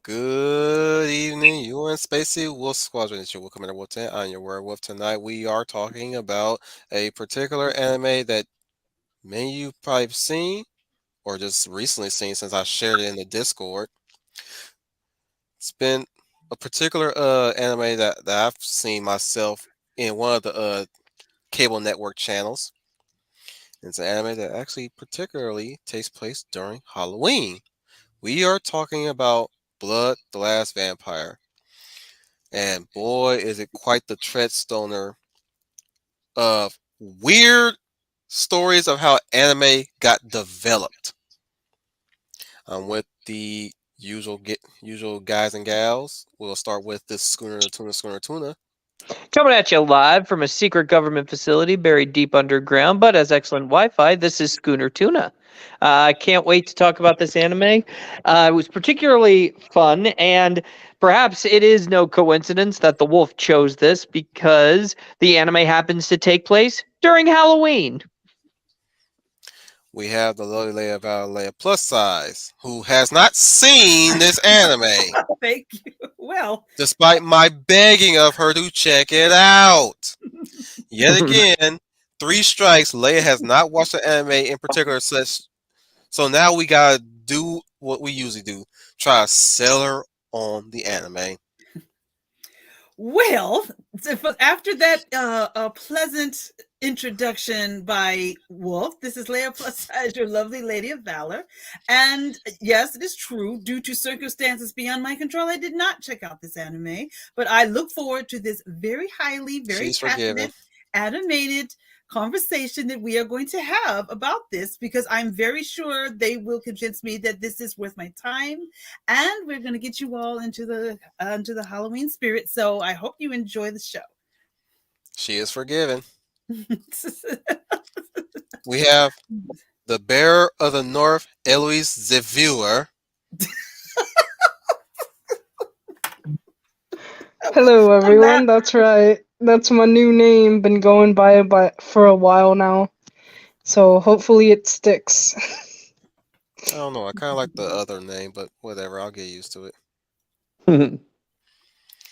Good evening, you and Spacey Wolf Squadron. It's your Wolf Commander Wolf 10. I'm your werewolf. Tonight we are talking about a particular anime that many of you probably have seen or just recently seen since I shared it in the Discord. It's been a particular anime that I've seen myself in one of the cable network channels. It's an anime that actually particularly takes place during Halloween. We are talking about Blood the Last Vampire. And boy, is it quite the treadstoner of weird stories of how anime got developed. With the usual guys and gals. We'll start with this schooner tuna. Coming at you live from a secret government facility buried deep underground, but has excellent Wi-Fi. This is Schooner Tuna. I can't wait to talk about this anime. It was particularly fun, and perhaps it is no coincidence that the wolf chose this because the anime happens to take place during Halloween. We have the lovely Leia Leia plus size, who has not seen this anime, Thank you. Well, despite my begging of her to check it out. Yet again, three strikes. Leia has not watched the anime in particular, so now we gotta do what we usually do: try to sell her on the anime. well, after that pleasant introduction by Wolf, this is Leia plus size, your lovely lady of valor. And yes, it is true, due to circumstances beyond my control, I did not check out this anime, but I look forward to this very She's forgiven. animated conversation that we are going to have about this, because I'm very sure they will convince me that this is worth my time, and we're going to get you all into the Halloween spirit. So I hope you enjoy the show. She is forgiven. We have the Bearer of the North, Eloise the Viewer. Hello, everyone. That's right. That's my new name. Been going by it for a while now. So hopefully it sticks. I don't know. I kind of like the other name, but whatever. I'll get used to it.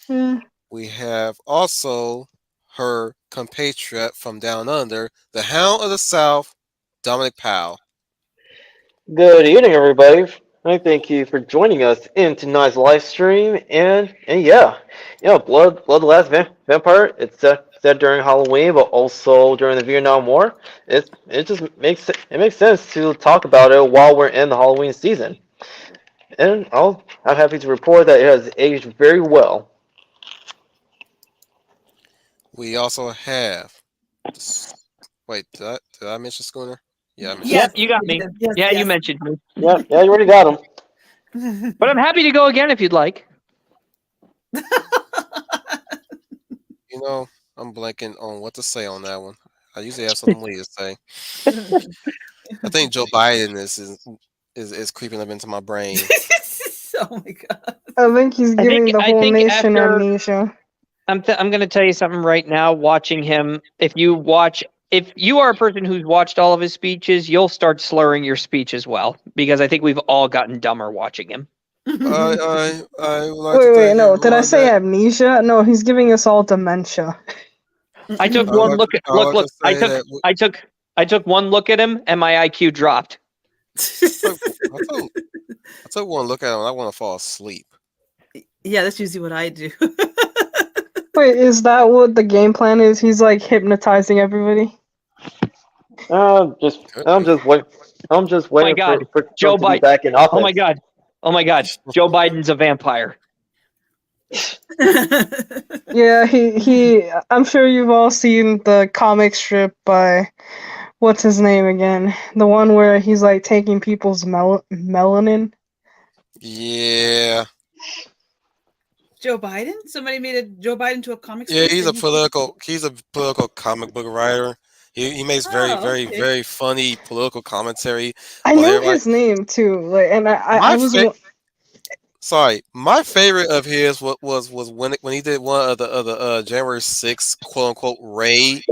Yeah. We have also her compatriot from down under, the Hound of the South, Dominic Powell. Good evening, everybody. I thank you for joining us in tonight's live stream. And yeah, Blood the Last Vampire. It's set during Halloween, but also during the Vietnam War. It just makes sense to talk about it while we're in the Halloween season. And I'm happy to report that it has aged very well. We also have. Wait, did I mention Schooner? Yeah, I mentioned. Yes, You got me. yes, Yeah, yes. you mentioned me. Yeah, you already got him. But I'm happy to go again if you'd like. You know, I'm blanking on what to say on that one. I usually have something witty to say. I think Joe Biden is creeping up into my brain. Oh my god! I think he's giving the whole nation after- amnesia. I'm going to tell you something right now. Watching him, if you are a person who's watched all of his speeches, you'll start slurring your speech as well, because I think we've all gotten dumber watching him. I would like to Wait, thank no. Did I everyone say that- amnesia? No, he's giving us all dementia. I took I would one like look to- at I would like look. to say that I took one look at him, and my IQ dropped. I took one look at him and I want to fall asleep. Yeah, that's usually what I do. Wait, is that what the game plan is? He's like hypnotizing everybody? I'm just waiting. I'm just waiting God. for Joe Trump to be Biden. back in office. Oh my god! Oh my god! Joe Biden's a vampire. Yeah, he. I'm sure you've all seen the comic strip by what's his name again? The one where he's like taking people's melanin. Yeah. Joe Biden? Somebody made a Joe Biden to a comic Yeah, strip? he's a political comic book writer. He makes very, very, okay. very funny political commentary. I Well, know they're his name too. Like, and I was. Sorry, my favorite of his was when he did one of the January 6th quote unquote raid,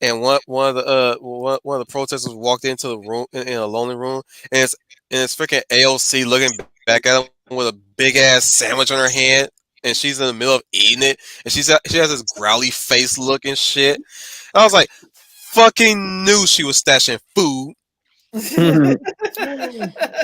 and one of the protesters walked into the room in a lonely room, and it's freaking AOC looking back at him with a big ass sandwich on her hand, and she's in the middle of eating it, and she has this growly face look and shit. And I was like, fucking knew she was stashing food.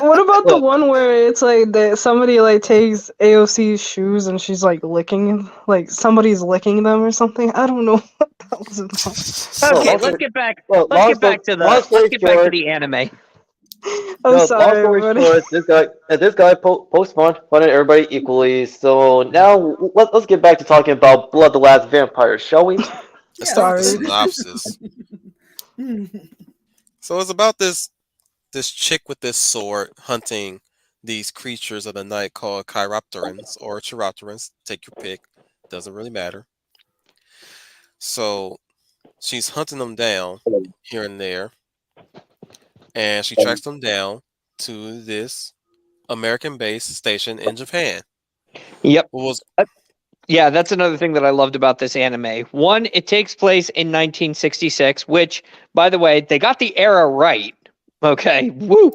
What about the Look, one where it's like that somebody like takes AOC's shoes and she's like licking, like somebody's licking them or something? I don't know what that was about. well, Okay, long let's story, get back. well, Let's get back to long the. Let's story get back to short, the anime. I'm no, long sorry, story everybody. short, this guy post funded everybody equally. So now let's get back to talking about Blood the Last Vampire, shall we? Let's start with the Sorry. synopsis. So it's about this chick with this sword hunting these creatures of the night called chiropterans or chiropterans. Take your pick. Doesn't really matter. So she's hunting them down here and there, and she tracks them down to this American based station in Japan. Yep. What was Yeah, that's another thing that I loved about this anime. One, it takes place in 1966, which, by the way, they got the era right. Okay, woo.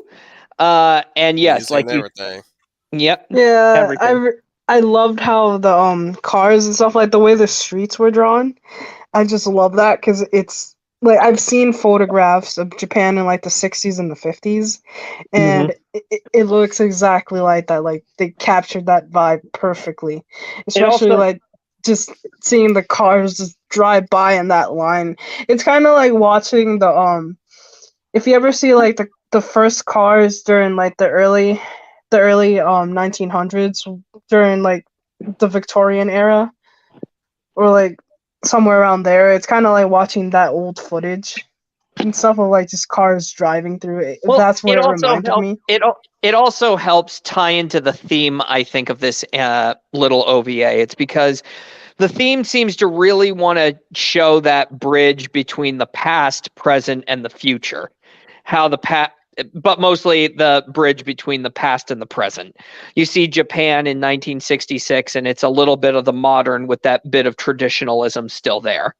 And yes, music like and you. everything? Yep. Yeah, Everything. I loved how the cars and stuff, like the way the streets were drawn. I just love that because it's like I've seen photographs of Japan in like the 60s and the 50s, and it looks exactly like that. Like they captured that vibe perfectly, It especially also like just seeing the cars just drive by in that line. It's kind of like watching the if you ever see like the first cars during like the early 1900s during like the Victorian era or like somewhere around there. It's kind of like watching that old footage and stuff of like just cars driving through it. well, That's what it it also reminded helps. me. It also helps tie into the theme, I think, of this little OVA. It's because the theme seems to really want to show that bridge between the past, present, and the future. How the past, but mostly the bridge between the past and the present. You see Japan in 1966, and it's a little bit of the modern with that bit of traditionalism still there.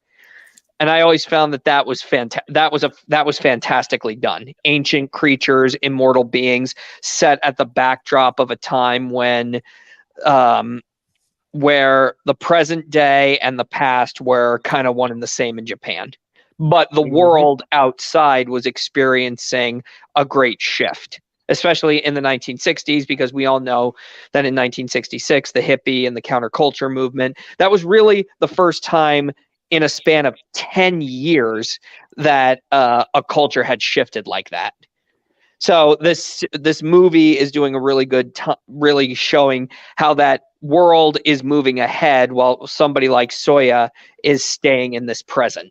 And I always found that was that was fantastically done. Ancient creatures, immortal beings, set at the backdrop of a time when um, where the present day and the past were kind of one and the same in Japan. But the world outside was experiencing a great shift, especially in the 1960s, because we all know that in 1966, the hippie and the counterculture movement, that was really the first time in a span of 10 years that a culture had shifted like that. So this movie is doing a really good, really showing how that world is moving ahead, while somebody like Soya is staying in this present.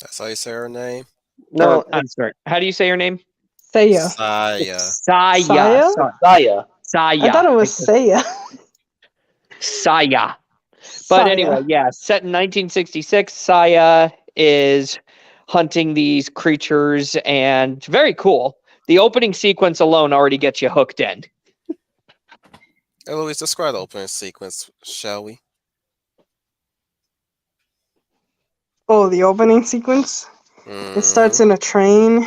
That's how you say her name? No, I'm sorry. How do you say her name? Seiya. Saya. Saya. Saya? Saya. I thought Saya. it was Seiya. Saya. But Saya. anyway, yeah, set in 1966, Saya is hunting these creatures, and very cool. The opening sequence alone already gets you hooked in. Hey, Louise, describe the opening sequence, shall we? Oh, the opening sequence? It starts Mm-hmm. in a train,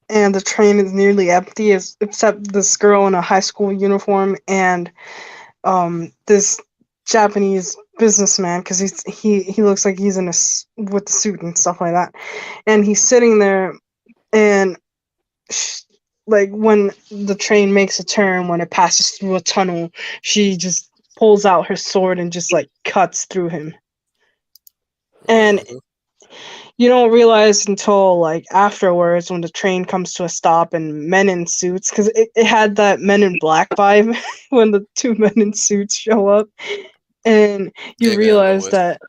and the train is nearly empty, except this girl in a high school uniform and this Japanese businessman, because he looks like he's in with the suit and stuff like that, and he's sitting there, and like when the train makes a turn, when it passes through a tunnel, she just pulls out her sword and just like cuts through him, and Mm-hmm. you don't realize until like afterwards when the train comes to a stop and men in suits, because it had that Men in Black vibe when the two men in suits show up, and you Gave in realize Louis.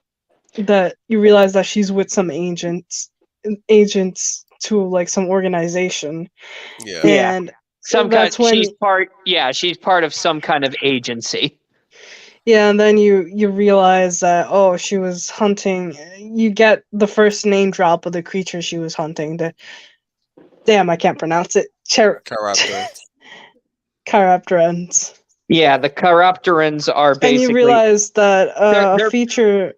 that she's with some agents to like some organization, Yeah. Yeah. and Some kind that's when she's part of some kind of agency. yeah, and then you realize that she was hunting. You get the first name drop of the creature she was hunting. Damn, I can't pronounce it. Character. Chiropterans. Yeah, the Chiropterans are And you basically realize that a they're feature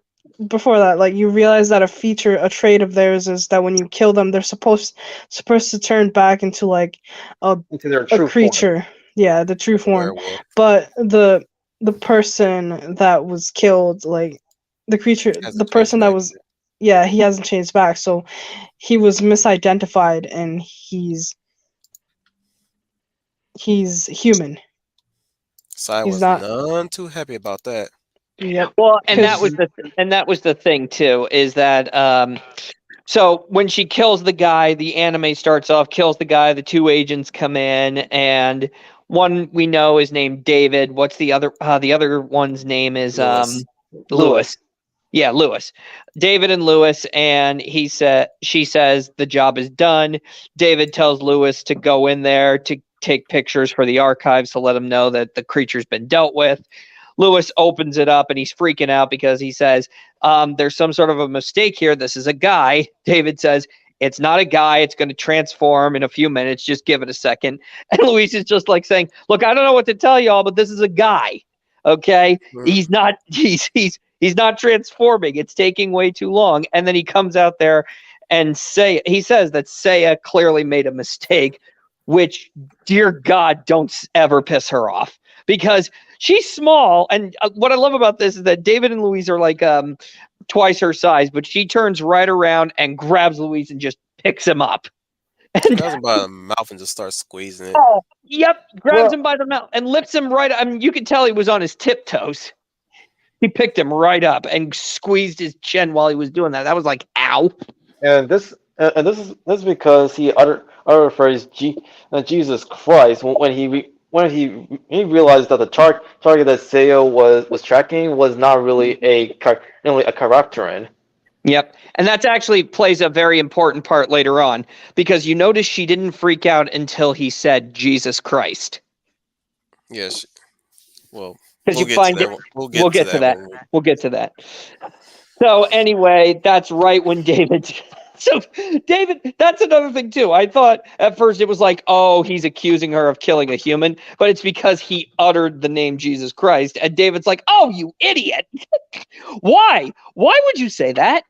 before that, like you realize that a trait of theirs is that when you kill them, they're supposed to turn back into like a Into their a true form. creature. Yeah, the true form. Werewolf But the person that was killed, like the creature, the hasn't changed person that back was, yet. yeah, he hasn't changed back. So he was misidentified, and he's human. Sai He's was not, none too happy about that. Yep. Well, because and that was the thing too, is that so when she kills the guy, the anime starts off, kills the guy, the two agents come in, and one we know is named David. What's the other? The other one's name is Lewis. Lewis. Yeah, Lewis. David and Lewis, and she says the job is done. David tells Lewis to go in there to take pictures for the archives to let him know that the creature's been dealt with. Lewis opens it up and he's freaking out because he says, there's some sort of a mistake here. This is a guy. David says, it's not a guy. It's going to transform in a few minutes. Just give it a second. And Luis is just like saying, look, I don't know what to tell y'all, but this is a guy. Okay. Mhm. He's not, he's not transforming. It's taking way too long. And then he comes out there and he says that Saya clearly made a mistake, which, dear God, don't ever piss her off, because she's small. And what I love about this is that David and Louise are like twice her size, but she turns right around and grabs Louise and just picks him up. And Grabs him by the mouth and just starts squeezing it. oh, yep, grabs Well, him by the mouth and lifts him right. I mean, you could tell he was on his tiptoes. He picked him right up and squeezed his chin while he was doing that. That was like, ow. and this is because he uttered phrase Jesus Christ when he realized that the target that Seo was tracking was not really a character. Yep. And that actually plays a very important part later on, because you notice she didn't freak out until he said Jesus Christ. Yes. Well, Because we'll you get to find that it. one. We'll We'll get to get to that that. one. We'll get to that. So anyway, that's right when David. So David, that's another thing too. I thought at first it was like, oh, he's accusing her of killing a human, but it's because he uttered the name Jesus Christ, and David's like, oh, you idiot! Why? Why would you say that?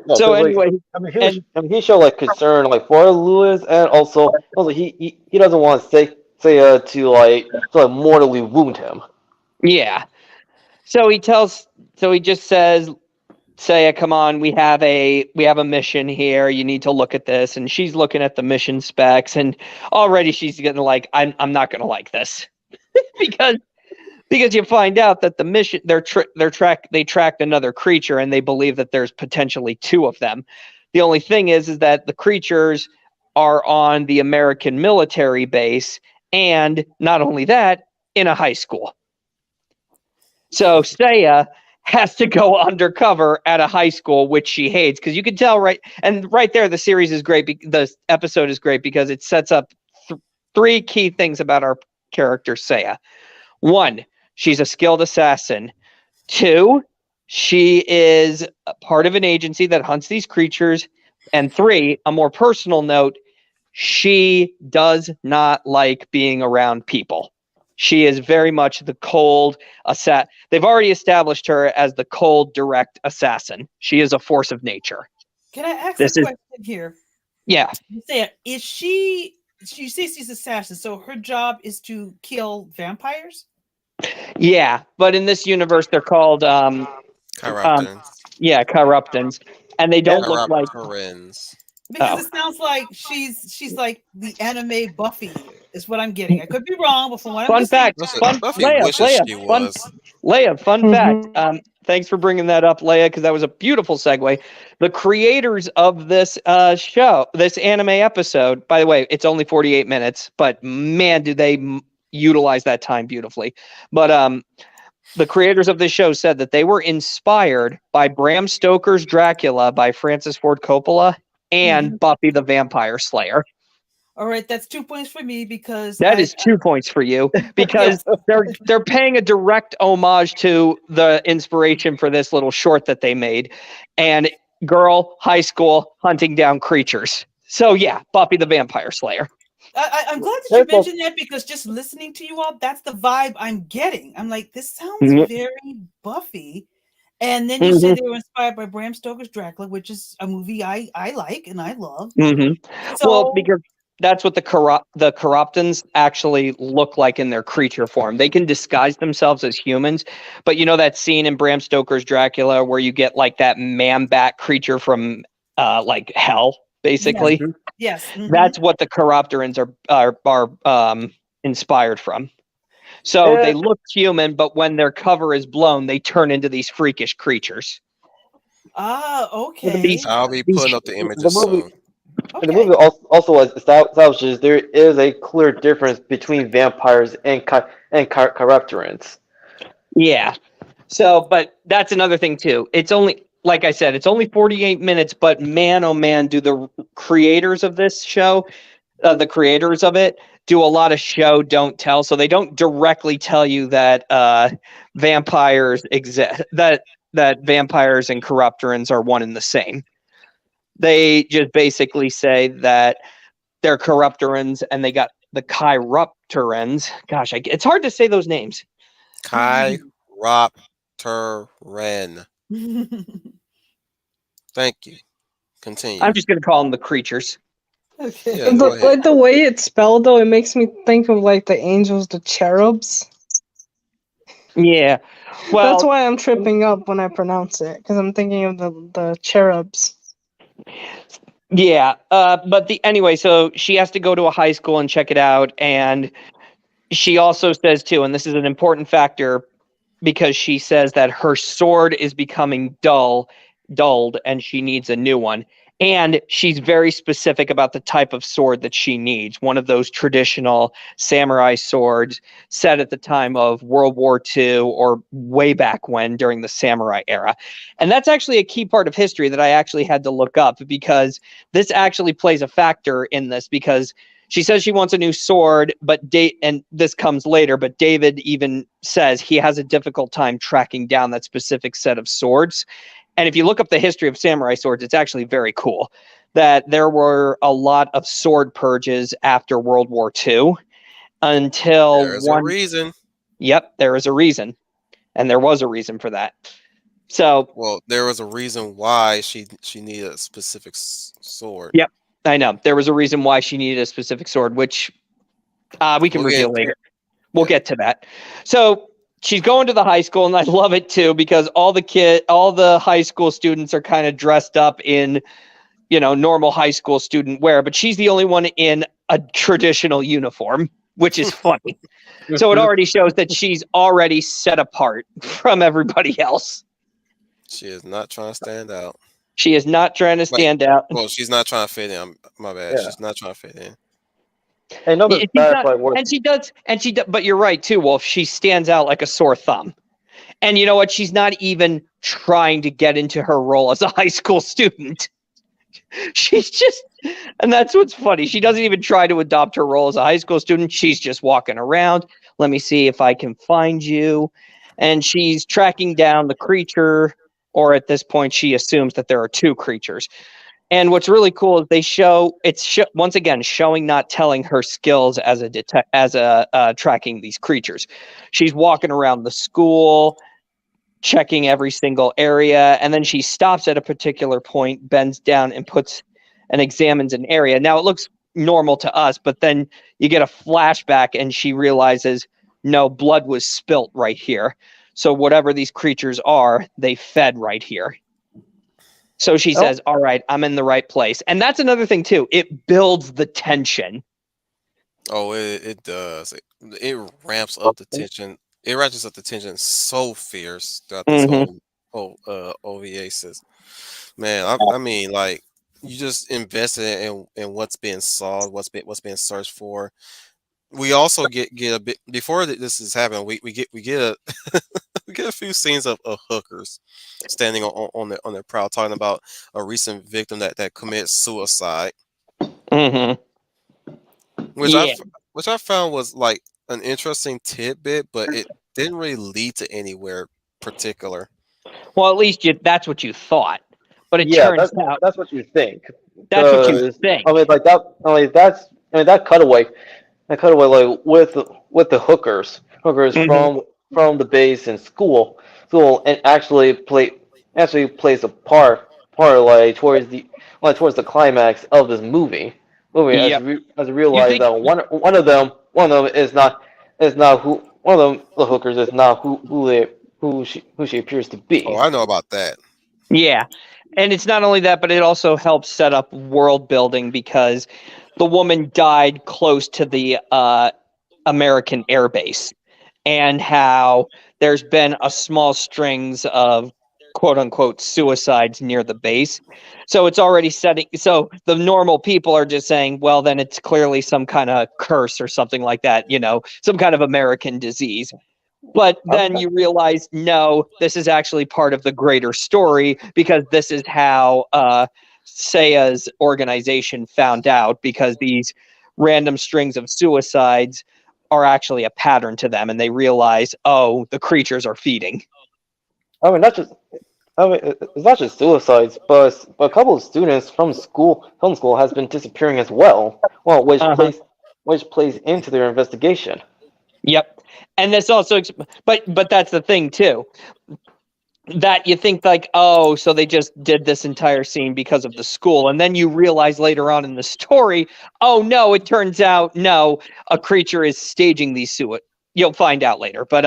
No, So because like anyway, and he showed like concern like for Lewis, and also he doesn't want to say to mortally wound him. yeah, so he just says, Saya, come on, we have a mission here. You need to look at this. And she's looking at the mission specs, and already she's getting like, I'm not gonna like this. because you find out that the mission they tracked another creature, and they believe that there's potentially two of them. The only thing is that the creatures are on the American military base, and not only that, in a high school. So Saya has to go undercover at a high school, which she hates, because you can tell right there the series is great. The episode is great because it sets up three key things about our character Saya. One, she's a skilled assassin. Two, she is a part of an agency that hunts these creatures. And three, a more personal note, she does not like being around people. She is very much the cold assassin. They've already established her as the cold, direct assassin. She is a force of nature. Can I ask a This is, question here? yeah, You say, is she? She says she's assassin, so her job is to kill vampires. yeah. But in this universe, they're called, um, Chiropterans. yeah, corruptants, and they don't And look like. Chiropterans. Because Oh, it sounds like she's like the anime Buffy is what I'm getting. I could be wrong, but from what I'm fun listening, fact. Buffy Leia, wishes she Fun, was. Fun fact. Mhm. Thanks for bringing that up, Leia, because that was a beautiful segue. The creators of this show, this anime episode, by the way, it's only 48 minutes, but man, do they utilize that time beautifully. But the creators of this show said that they were inspired by Bram Stoker's Dracula by Francis Ford Coppola and Buffy the Vampire Slayer. all right, that's 2 points for me because That is 2 points for you, because yes, they're paying a direct homage to the inspiration for this little short that they made. And girl, high school, hunting down creatures. So yeah, Buffy the Vampire Slayer. I'm glad that you mentioned that because just listening to you all, that's the vibe I'm getting. I'm like, this sounds Mhm. very Buffy. And then you say they were inspired by Bram Stoker's Dracula, which is a movie I like and I love. Mm-hmm. So Well, because That's what the corruptants actually look like in their creature form. They can disguise themselves as humans, but you know that scene in Bram Stoker's Dracula where you get like that man-bat creature from like hell, Yes. basically. Mhm. Yes. That's what the corruptorants are inspired from. So they And look human, but when their cover is blown, they turn into these freakish creatures. Ah, the, okay. I'll be These putting up the the images movie soon. and the Okay. movie also establishes there is a clear difference between vampires and corruptorants. Yeah. So, but that's another thing too. It's only, like I said, it's only 48 minutes, but man, oh man, do the creators of this show, the creators of it, do a lot of show don't tell. So they don't directly tell you that vampires exist, that vampires and corruptorants are one and the same. They just basically say that they're corruptorants and they got the chiruptorans. Gosh, it's hard to say those names. Chiropteran. Thank you. I'm Continue. just going to call them the creatures. Yeah, Okay. go The, ahead. like the way it's spelled though, it makes me think of like the angels, the cherubs. Yeah. That's Well, why I'm tripping up when I pronounce it, because I'm thinking of the cherubs. yeah. But anyway, so she has to go to a high school and check it out. And she also says, too, and this is an important factor because she says that her sword is becoming dulled, and she needs a new one. And she's very specific about the type of sword that she needs. One of those traditional samurai swords set at the time of World War II or way back when during the samurai era. And that's actually a key part of history that I actually had to look up because this actually plays a factor in this because she says she wants a new sword, and this comes later, but David even says he has a difficult time tracking down that specific set of swords. And if you look up the history of samurai swords, it's actually very cool that there were a lot of sword purges after World War II until There's a one. reason. Yep, there is a reason. And there was a reason for that. So, Well, there was a reason why she needed a specific sword. yep, I know. There was a reason why she needed a specific sword, which we can We'll get reveal into later. it. We'll Yeah. get to that. So she's going to the high school, and I love it too because all the high school students are kind of dressed up in, normal high school student wear, but she's the only one in a traditional uniform, which is funny. So it Mhm. already shows that she's already set apart from everybody else. She is not trying to stand out. She is not trying to Like, stand out. well, she's not trying to fit in. My bad. Yeah. She's not trying to fit in. Another She's fact not, like worth but you're right too, Wolf. She stands out like a sore thumb. And you know what? She's not even trying to get into her role as a high school student. She's just, and that's what's funny. She doesn't even try to adopt her role as a high school student. She's just walking around. Let me see if I can find you. And she's tracking down the creature, or at this point, she assumes that there are two creatures. And what's really cool is they show once again showing not telling her skills as a tracking these creatures. She's walking around the school, checking every single area, and then she stops at a particular point, bends down, and examines an area. Now it looks normal to us, but then you get a flashback, and she realizes no, blood was spilt right here. So whatever these creatures are, they fed right here. So she oh, says, all right, I'm in the right place. And that's another thing, too. It builds the tension. Oh, it does. It ramps up the tension. It ratchets up the tension so fierce throughout this Mm-hmm. whole OVA says. Man, I mean, like you just invested in what's being solved, what's being searched for. We also get a bit before this is happening. We get a we get a few scenes of hookers standing on their prowl, talking about a recent victim that commits suicide, Mm-hmm. which Yeah. I found was like an interesting tidbit, but it didn't really lead to anywhere particular. Well, at least that's what you thought. But it yeah, turns out that's what you think. that's what you Because think. I mean, like that. I mean, that cutaway. That cutaway, like with the hookers Mm-hmm. from the base and school, and actually plays a part like towards the climax of this movie. movie Yep. as we You realize think? that one of them is not who one of them the hookers is not who she appears to Oh, be. I know about that. Yeah. And it's not only that, but it also helps set up world building because the woman died close to the American air base, and how there's been a small strings of quote unquote suicides near the base. So it's already setting. So the normal people are just saying, well, then it's clearly some kind of curse or something like that, some kind of American disease. But then I'm you realize, no, this is actually part of the greater story because this is how Saya's organization found out, because these random strings of suicides are actually a pattern to them, and they realize, oh, the creatures are feeding. I mean, not just I mean, it's not just suicides, but a couple of students from film school has been disappearing as well. Well, Uh-huh. which plays into their investigation. Yep. And this also, but that's the thing too, that you think like, oh, so they just did this entire scene because of the school, and then you realize later on in the story, oh no, it turns out no, a creature is staging these suicide. You'll find out later, but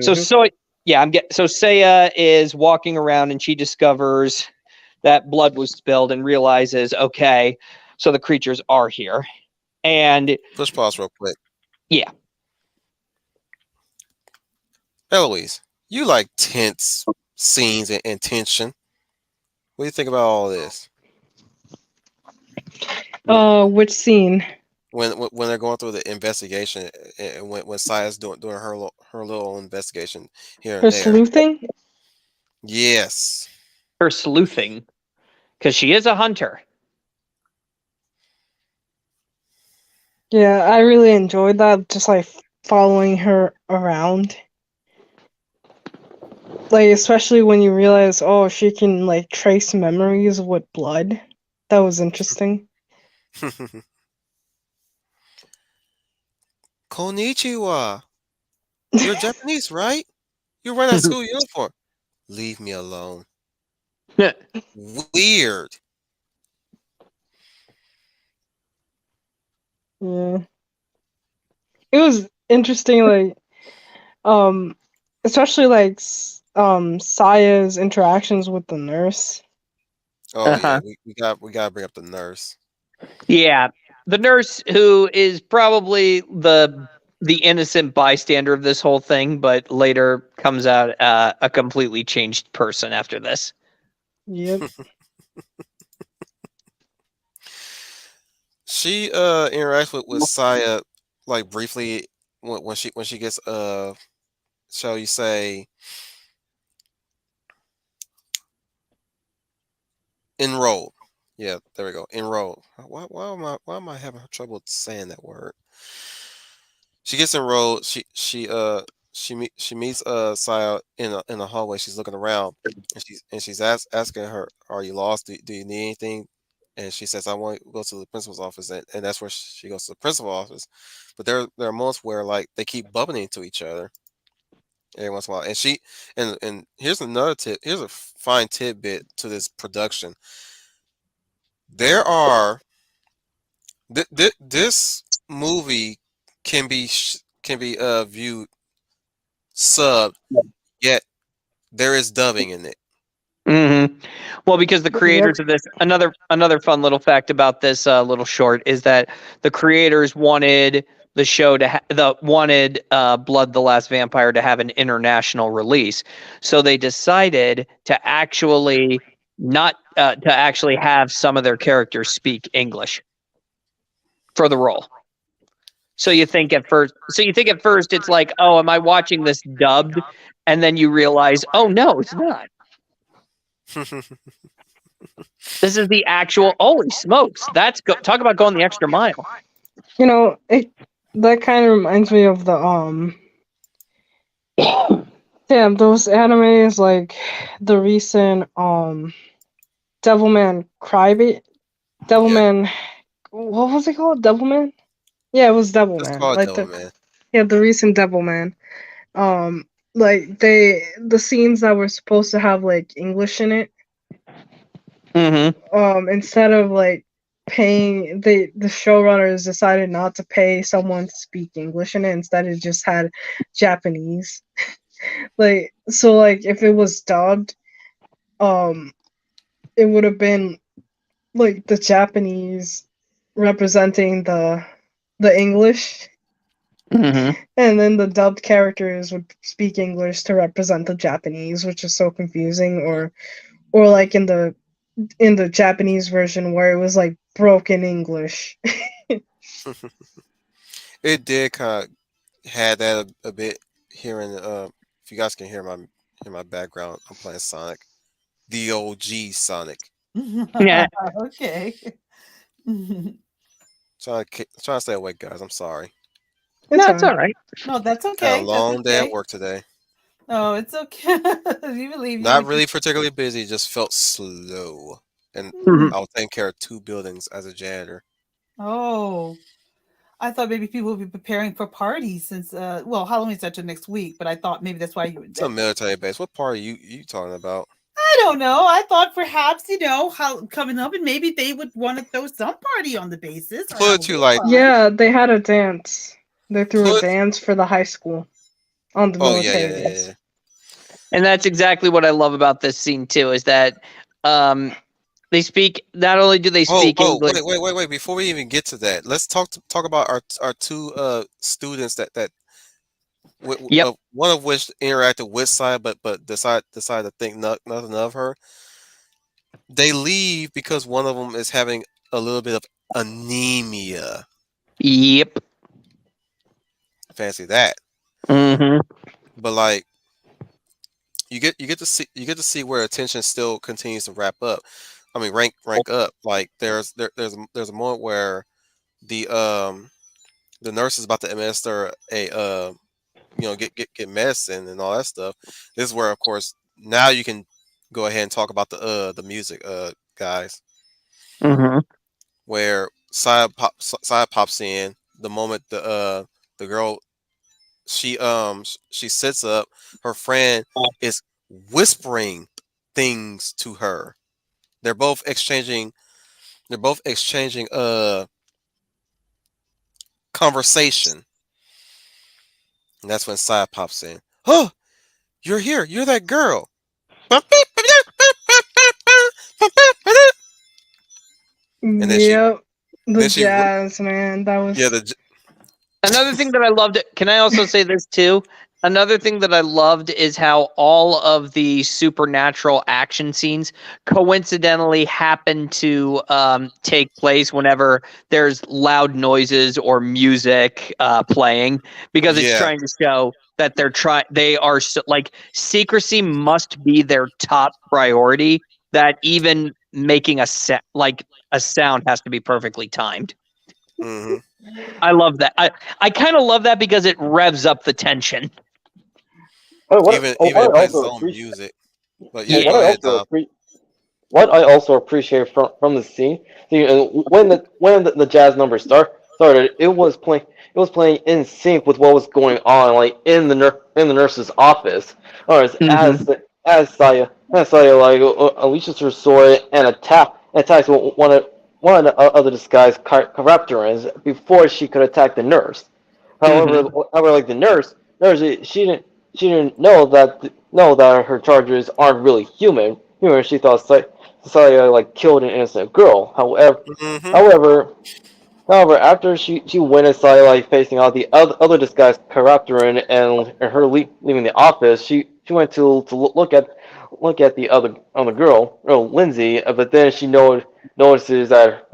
so Hmm. so yeah, so Saya is walking around and she discovers that blood was spilled and realizes, okay, so the creatures are here, and Push pause real quick. yeah. Eloise, you like tense scenes and tension. What do you think about all this? When, Which scene? when they're going through the investigation, and when Saya's doing her little investigation here Her and there. sleuthing? Yes. Her sleuthing, because she is a hunter. Yeah, I really enjoyed that. Just like following her around. Like, especially when you realize, oh, she can like trace memories with blood. That was interesting. Konnichiwa. You're Japanese, right? You wear that school uniform. Leave me alone. Weird. Yeah. It was interesting, like, um, especially like Saya's interactions with the nurse. Oh yeah, Uh-huh. we gotta bring up the nurse. Yeah, the nurse, who is probably the innocent bystander of this whole thing, but later comes out a completely changed person after this. Yep. She interacts with Saya like briefly when she gets shall you say enrolled. Yeah, there we go. Enrolled. Why am I having trouble saying that word? She gets enrolled. She meets Saya in the hallway. She's looking around, and she's asking her, "Are you lost? Do you need anything?" And she says, "I want to go to the principal's office," and that's where she goes to the principal's office. But there are moments where like they keep bumping into each other every once in a while. And here's another tip. Here's a fine tidbit to this production. There are this movie can be viewed subbed, yet there is dubbing in it. hmm Well, because the Yep. creators of this, another fun little fact about this little short is that the creators wanted the show to wanted Blood the Last Vampire to have an international release, so they decided to actually not to actually have some of their characters speak English for the role. So you think at first it's like, oh, am I watching this dubbed? And then you realize, oh no, it's not. This is the actual. Holy smokes! Talk about going the extra mile. You know, that kind of reminds me of the damn, those animes like the recent Devilman Crybaby Yeah, Devilman, what was it called? Devilman? Yeah, it was let's Devilman. call it Like Devil Man. the recent Devilman. Like the scenes that were supposed to have like English in it, Mm-hmm. instead of like paying the showrunners decided not to pay someone to speak English in it. Instead, it just had Japanese. Like so, like if it was dubbed, um, it would have been like the Japanese representing the English, Hmm. and then the dubbed characters would speak English to represent the Japanese, which is so confusing. Or like in the Japanese version where it was like broken English. It did kind of had that a bit here in if you guys can hear my background, I'm playing Sonic, the OG Sonic. Yeah, Okay. Trying to stay awake, guys. I'm sorry. It's no, it's fine. all right. No, that's Had a okay. That's long day at okay. work today. No, it's okay. We believe you. Not really particularly busy, just felt slow. And Mhm. I was taking care of two buildings as a janitor. Oh, I thought maybe people would be preparing for parties since well, Halloween's after next week, but I thought maybe that's why you were It's a that. military base. What part are you talking about? I don't know. I thought perhaps, how coming up and maybe they would want to throw some party on the bases or Put have it a to you little like fun. Yeah, they had a dance. They threw a put. dance for the high school on the Oh yeah, yeah, military yeah, base. yeah. And that's exactly what I love about this scene too, is that um, they speak. Not only do they speak English. Wait. Before we even get to that, let's talk about our two students that Yep. one of which interacted with Sai, but decided to think nothing of her. They leave because one of them is having a little bit of anemia. Yep. Fancy that. Hmm. But like you get to see where attention still continues to wrap up. I mean rank up. Like there's a moment where the um the nurse is about to administer a get medicine and all that stuff. This is where of course now you can go ahead and talk about the music guys, Hmm. where Saya pops in the moment the girl she sits up, her friend is whispering things to her. They're both exchanging conversation. And that's when Saya pops in. Oh, you're here. You're that girl. And Yep, the then she jazz, man. That yeah was the Another thing that I loved. Can I also say this too? Another thing that I loved is how all of the supernatural action scenes coincidentally happen to take place whenever there's loud noises or music playing, because it's yeah trying to show that they are like secrecy must be their top priority. That even making a sound has to be perfectly timed. hmm I love that. I kind of love that because it revs up the tension. Oh, even what it I plays also its own appreciate, music. But yeah, what Yeah. go I ahead, also Dom. appreciate, what I also appreciate from the scene, see, when the jazz number started, it was playing in sync with what was going on, like in the nurse's office, or Hmm. as Saya like unleashes her sword and attacks one of the other disguised characters before she could attack the nurse. Hmm. However, like the nurse, she didn't know that her charges aren't really human. She thought Saya like killed an innocent girl. Hmm However, However, after she witnessed like facing out the other disguised character and her leaving the office, she went to look at the other girl, Lindsay, but then notices that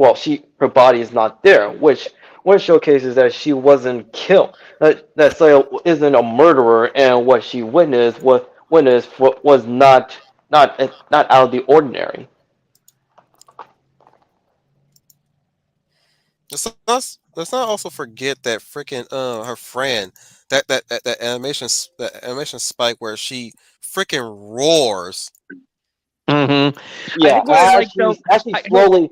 her body is not there, which showcases that she wasn't killed, that Saya isn't a murderer, and what she witnessed was not out of the ordinary. Let's not also forget that freaking her friend that animation spike where she freaking roars. Hmm. I Yeah, think what I like though, as she I hope, slowly,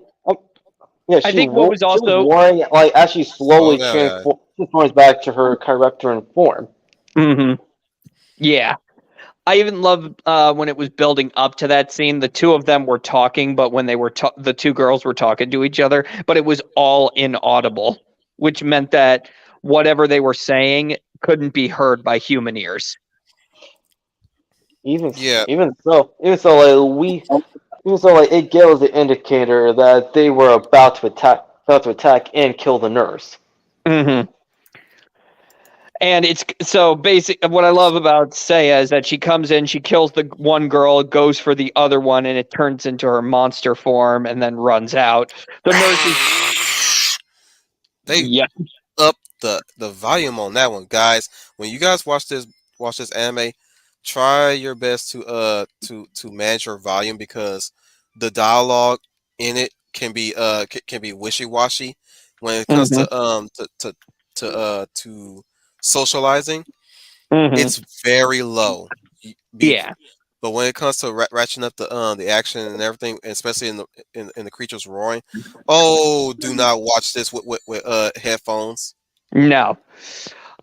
yeah, I think what was she was also, roaring like as she Slow slowly down, guys. transforms back to her character and form. hmm, yeah. I even love when it was building up to that scene. The two of them were talking, but when they were the two girls were talking to each other, but it was all inaudible, which meant that whatever they were saying couldn't be heard by human ears. Even Yeah, even so, like it gave us the indicator that they were about to attack and kill the nurse. Hmm. And it's so basic. What I love about Saya is that she comes in, she kills the one girl, goes for the other one, and it turns into her monster form, and then runs out. The nurse is they yeah. up the volume on that one, guys. When you guys watch this anime, try your best to manage your volume because the dialogue in it can be wishy washy when it comes Hmm. to socializing. Hmm. It's very low. Be Yeah. But when it comes to ratcheting up the action and everything, especially in the creatures roaring, oh, do not watch this with headphones. No.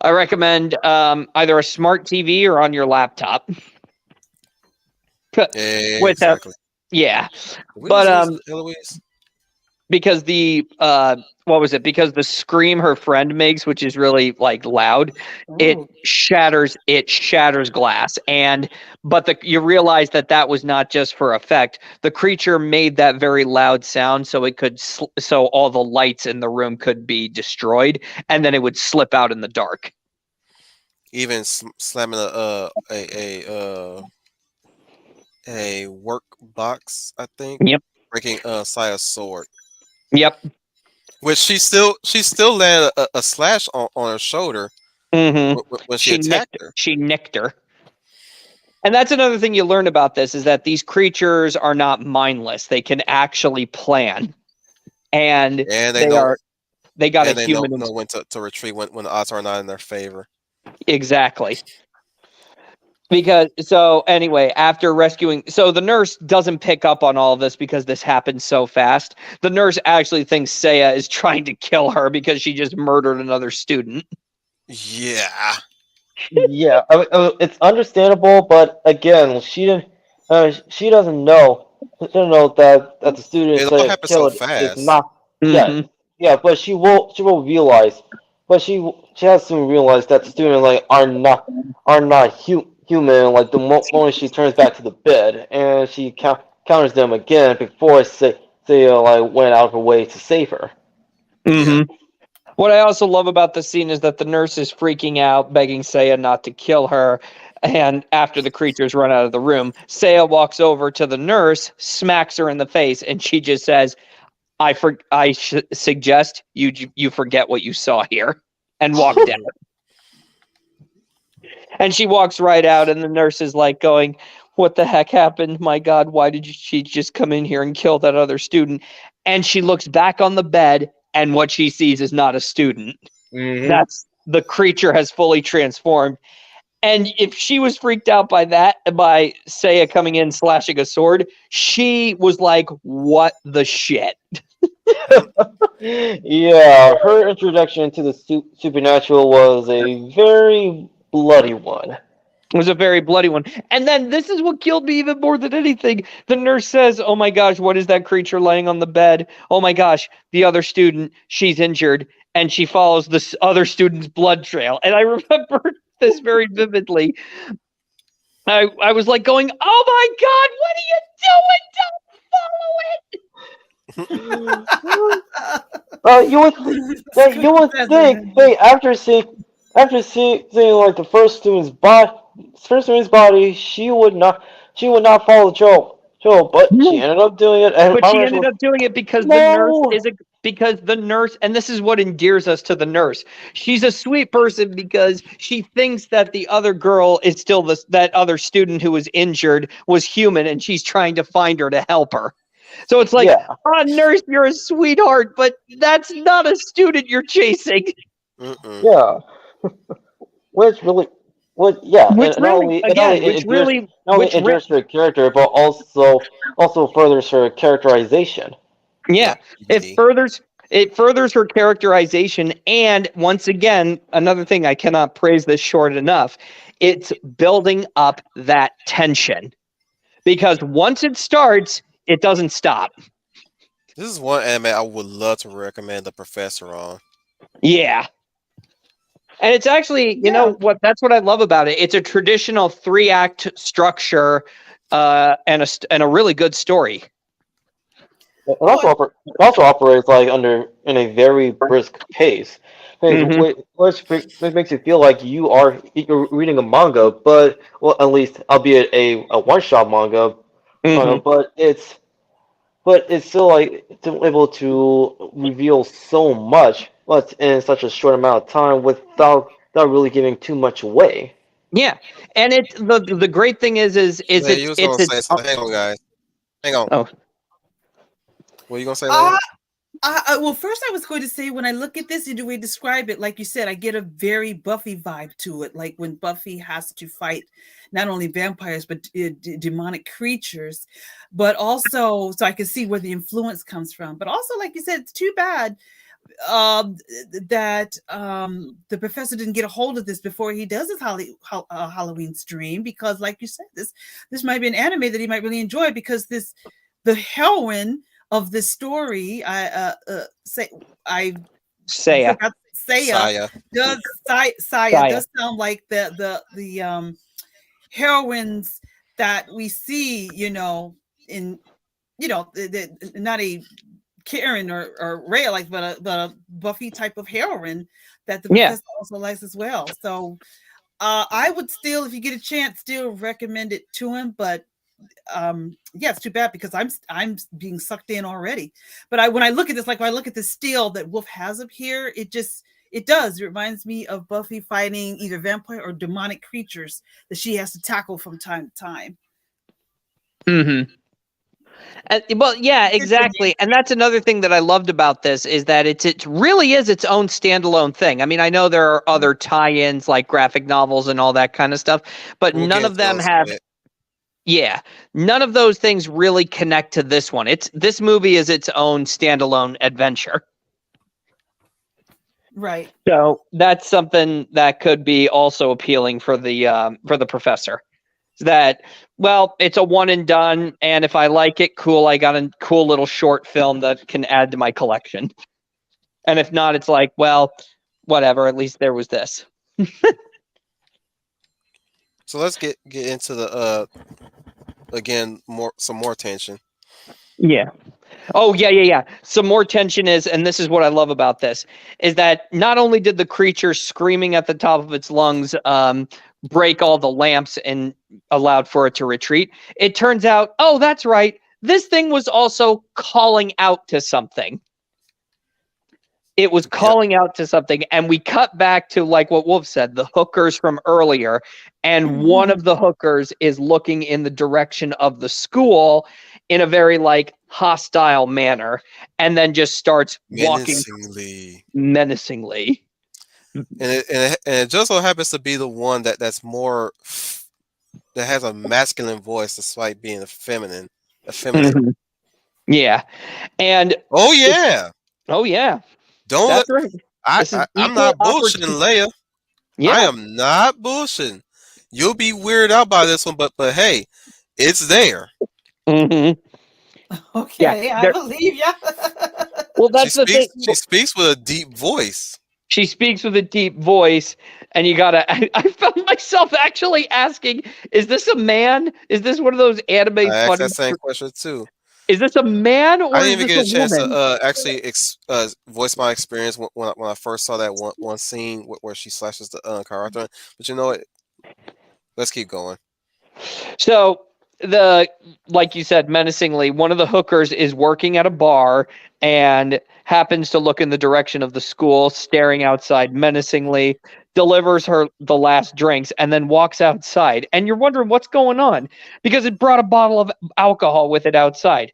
I recommend either a smart TV or on your laptop. With a Exactly. yeah. Did we But just lose Eloise? because the what was it? Because the scream her friend makes, which is really like loud, it shatters glass. And but you realize that that was not just for effect. The creature made that very loud sound so it could so all the lights in the room could be destroyed, and then it would slip out in the dark. Even slamming a work box, I think, Yep. breaking Saya's sword, Yep. which she still landed a slash on her shoulder Hmm. when she She attacked nicked. her, She nicked her. And that's another thing you learn about this is that these creatures are not mindless. They can actually plan, and and they they know are they got a and they know human know when to retreat when the odds are not in their favor. exactly. Because so anyway, after rescuing, so the nurse doesn't pick up on all of this because this happens so fast. The nurse actually thinks Saya is trying to kill her because she just murdered another student. Yeah, Yeah, it's understandable, but again, she doesn't know. She doesn't know that the student it all happened so killed is fast. not. Yeah, Hmm. yeah, but she will realize, but she has to realize that the student like are not human. Like the moment she turns back to the bed and she counters them again before say like went out of her way to save her. Yeah, Hmm. What I also love about the scene is that the nurse is freaking out, begging Saya not to kill her. And after the creatures run out of the room, Saya walks over to the nurse, smacks her in the face, and she just says, I suggest you forget what you saw here," and walked out. hmm And she walks right out, and the nurse is like going, "What the heck happened? My God, why did she just come in here and kill that other student?" And she looks back on the bed, and what she sees is not a student. Hmm. That's the creature has fully transformed. And if she was freaked out by that, by Saya coming in slashing a sword, she was like, "What the shit?" Yeah, her introduction to the supernatural was a very bloody one. It was a very bloody one. And then this is what killed me even more than anything. The nurse says, "Oh my gosh, what is that creature laying on the bed? Oh my gosh, the other student, she's injured." And she follows this other student's blood trail. And I remember this very vividly. I was like going, "Oh my God, what are you doing? You would you Scooter would think, doesn't. hey, after seeing like the first student's body, she would not follow Joe, but Follow she it?" ended up doing it, and But my she reaction ended was up doing it no. because the nurse, and this is what endears us to the nurse. She's a sweet person because she thinks that the other girl is still that other student who was injured was human, and she's trying to find her to help her. So it's like, Yeah, nurse, you're a sweetheart, but that's not a student you're chasing. Mm-mm. yeah. Which really, yeah, Which and not really, only it not again, only which endears really, not only endears her character, but also furthers her characterization. yeah, Yep. it EBD. furthers It furthers her characterization, and once again, another thing I cannot praise this short enough, it's building up that tension. Because once it starts, it doesn't stop. This is one anime I would love to recommend the professor on. Yeah. And it's actually, you know Yeah. what, that's what I love about it. It's a traditional 3-act structure and a really good story. It Oh, also, it also operates like in a very brisk pace. Mhm. Which makes you feel like you're reading a manga, but well, at least albeit a one-shot manga, Mhm. but it's still like still able to reveal so much, but in such a short amount of time without really giving too much away. Yeah. And it's the great thing is Yeah, you was it's gonna say its something. Hang on, guys. Hang on. oh, What are you gonna say, Leia? uh, well, first I was going to say when I look at this and the way you describe it, like you said, I get a very Buffy vibe to it. Like when Buffy has to fight not only vampires but demonic creatures, but also so I can see where the influence comes from. But also, like you said, it's too bad that the professor didn't get a hold of this before he does his Halloween stream, because, like you said, this might be an anime that he might really enjoy, because the heroine of this story, I Saya. forgot Saya Saya. does Saya Saya. does sound like the heroines that we see, in not a Karen or Rhea, like, but a Buffy type of heroine that the Yeah. professor also likes as well. So I would still, if you get a chance, still recommend it to him. But yeah, it's too bad because I'm being sucked in already. But when I look at this, like when I look at the steel that Wolf has up here, it reminds me of Buffy fighting either vampire or demonic creatures that she has to tackle from time to time. Mhm. Well, yeah, exactly. And that's another thing that I loved about this is that it really is its own standalone thing. I mean, I know there are other tie-ins like graphic novels and all that kind of stuff, but We'll none get of into them those in a have, bit. yeah, none of those things really connect to this one. This movie is its own standalone adventure. Right. So that's something that could be also appealing for the professor. That, well, it's a one and done, and if I like it, cool, I got a cool little short film that can add to my collection. And if not, it's like, well, whatever, at least there was this. So let's get into the again some more tension. Yeah. Oh, yeah. Some more tension is, and this is what I love about this, is that not only did the creature screaming at the top of its lungs break all the lamps and allowed for it to retreat, it turns out, oh, that's right, this thing was also calling out to something. It was Yep. calling out to something, and we cut back to, like what Wolf said, the hookers from earlier, and one of the hookers is looking in the direction of the school in a very like hostile manner, and then just starts walking Menacingly. menacingly. And it just so happens to be the one that's more that has a masculine voice despite being effeminate. Mhm. Yeah, and Oh yeah. oh yeah, Don't let that's right. This is I'm equal not bullshitting, opportunity. Leia. I Yeah. am not bullshitting. You'll be weirded out by this one, but hey, it's there. Hmm. Yeah. Okay, I There. believe ya. Well, She that's the thing. speaks with a deep voice. She speaks with a deep voice, and you gotta. I found myself actually asking, "Is this a man? Is this one of those anime I asked funny? that same question too. Is this a man I or didn't is even this get a a chance to woman?" actually voice my experience when I first saw that one scene where she slashes the character. But you know what? Let's keep going. So the like you said, menacingly, one of the hookers is working at a bar and happens to look in the direction of the school, staring outside menacingly, delivers her the last drinks, and then walks outside. And you're wondering what's going on because it brought a bottle of alcohol with it outside,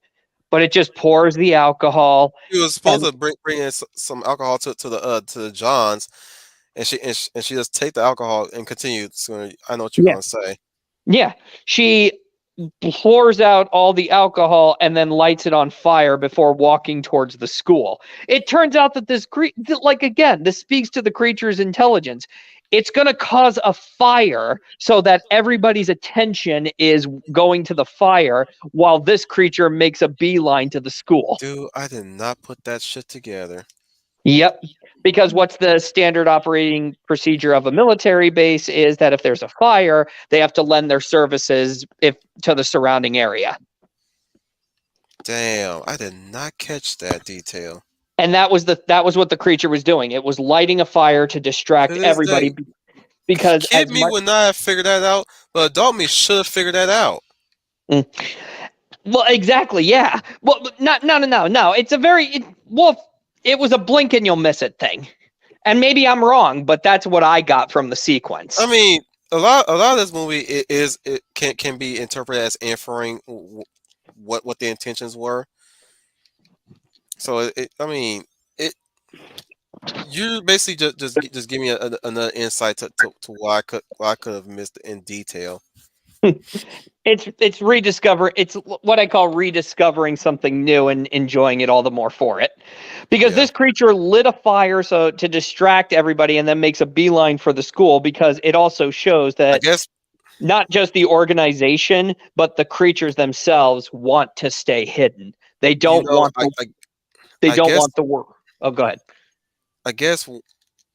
but it just pours the alcohol. She was supposed And to bring in some alcohol to the Johns, and she just take the alcohol and continue. So I know what you're yeah, gonna say. yeah, she pours out all the alcohol and then lights it on fire before walking towards the school. It turns out that this speaks to the creature's intelligence. It's going to cause a fire so that everybody's attention is going to the fire while this creature makes a beeline to the school. Dude, I did not put that shit together. Yep. Because what's the standard operating procedure of a military base is that if there's a fire, they have to lend their services to the surrounding area. Damn, I did not catch that detail. And that was what the creature was doing. It was lighting a fire to distract To this everybody day, because kid me would not have figured that out, but adult me should have figured that out. Well, exactly, yeah. Well, no. It's a it was a blink and you'll miss it thing. And maybe I'm wrong, but that's what I got from the sequence. I mean, a lot of this movie can be interpreted as inferring what the intentions were. So you basically just give me another insight to why I could have missed in detail. It's rediscover. It's what I call rediscovering something new and enjoying it all the more for it, because this creature lit a fire to distract everybody and then makes a beeline for the school, because it also shows that I guess not just the organization but the creatures themselves want to stay hidden. They don't want the work. Oh, go ahead. I guess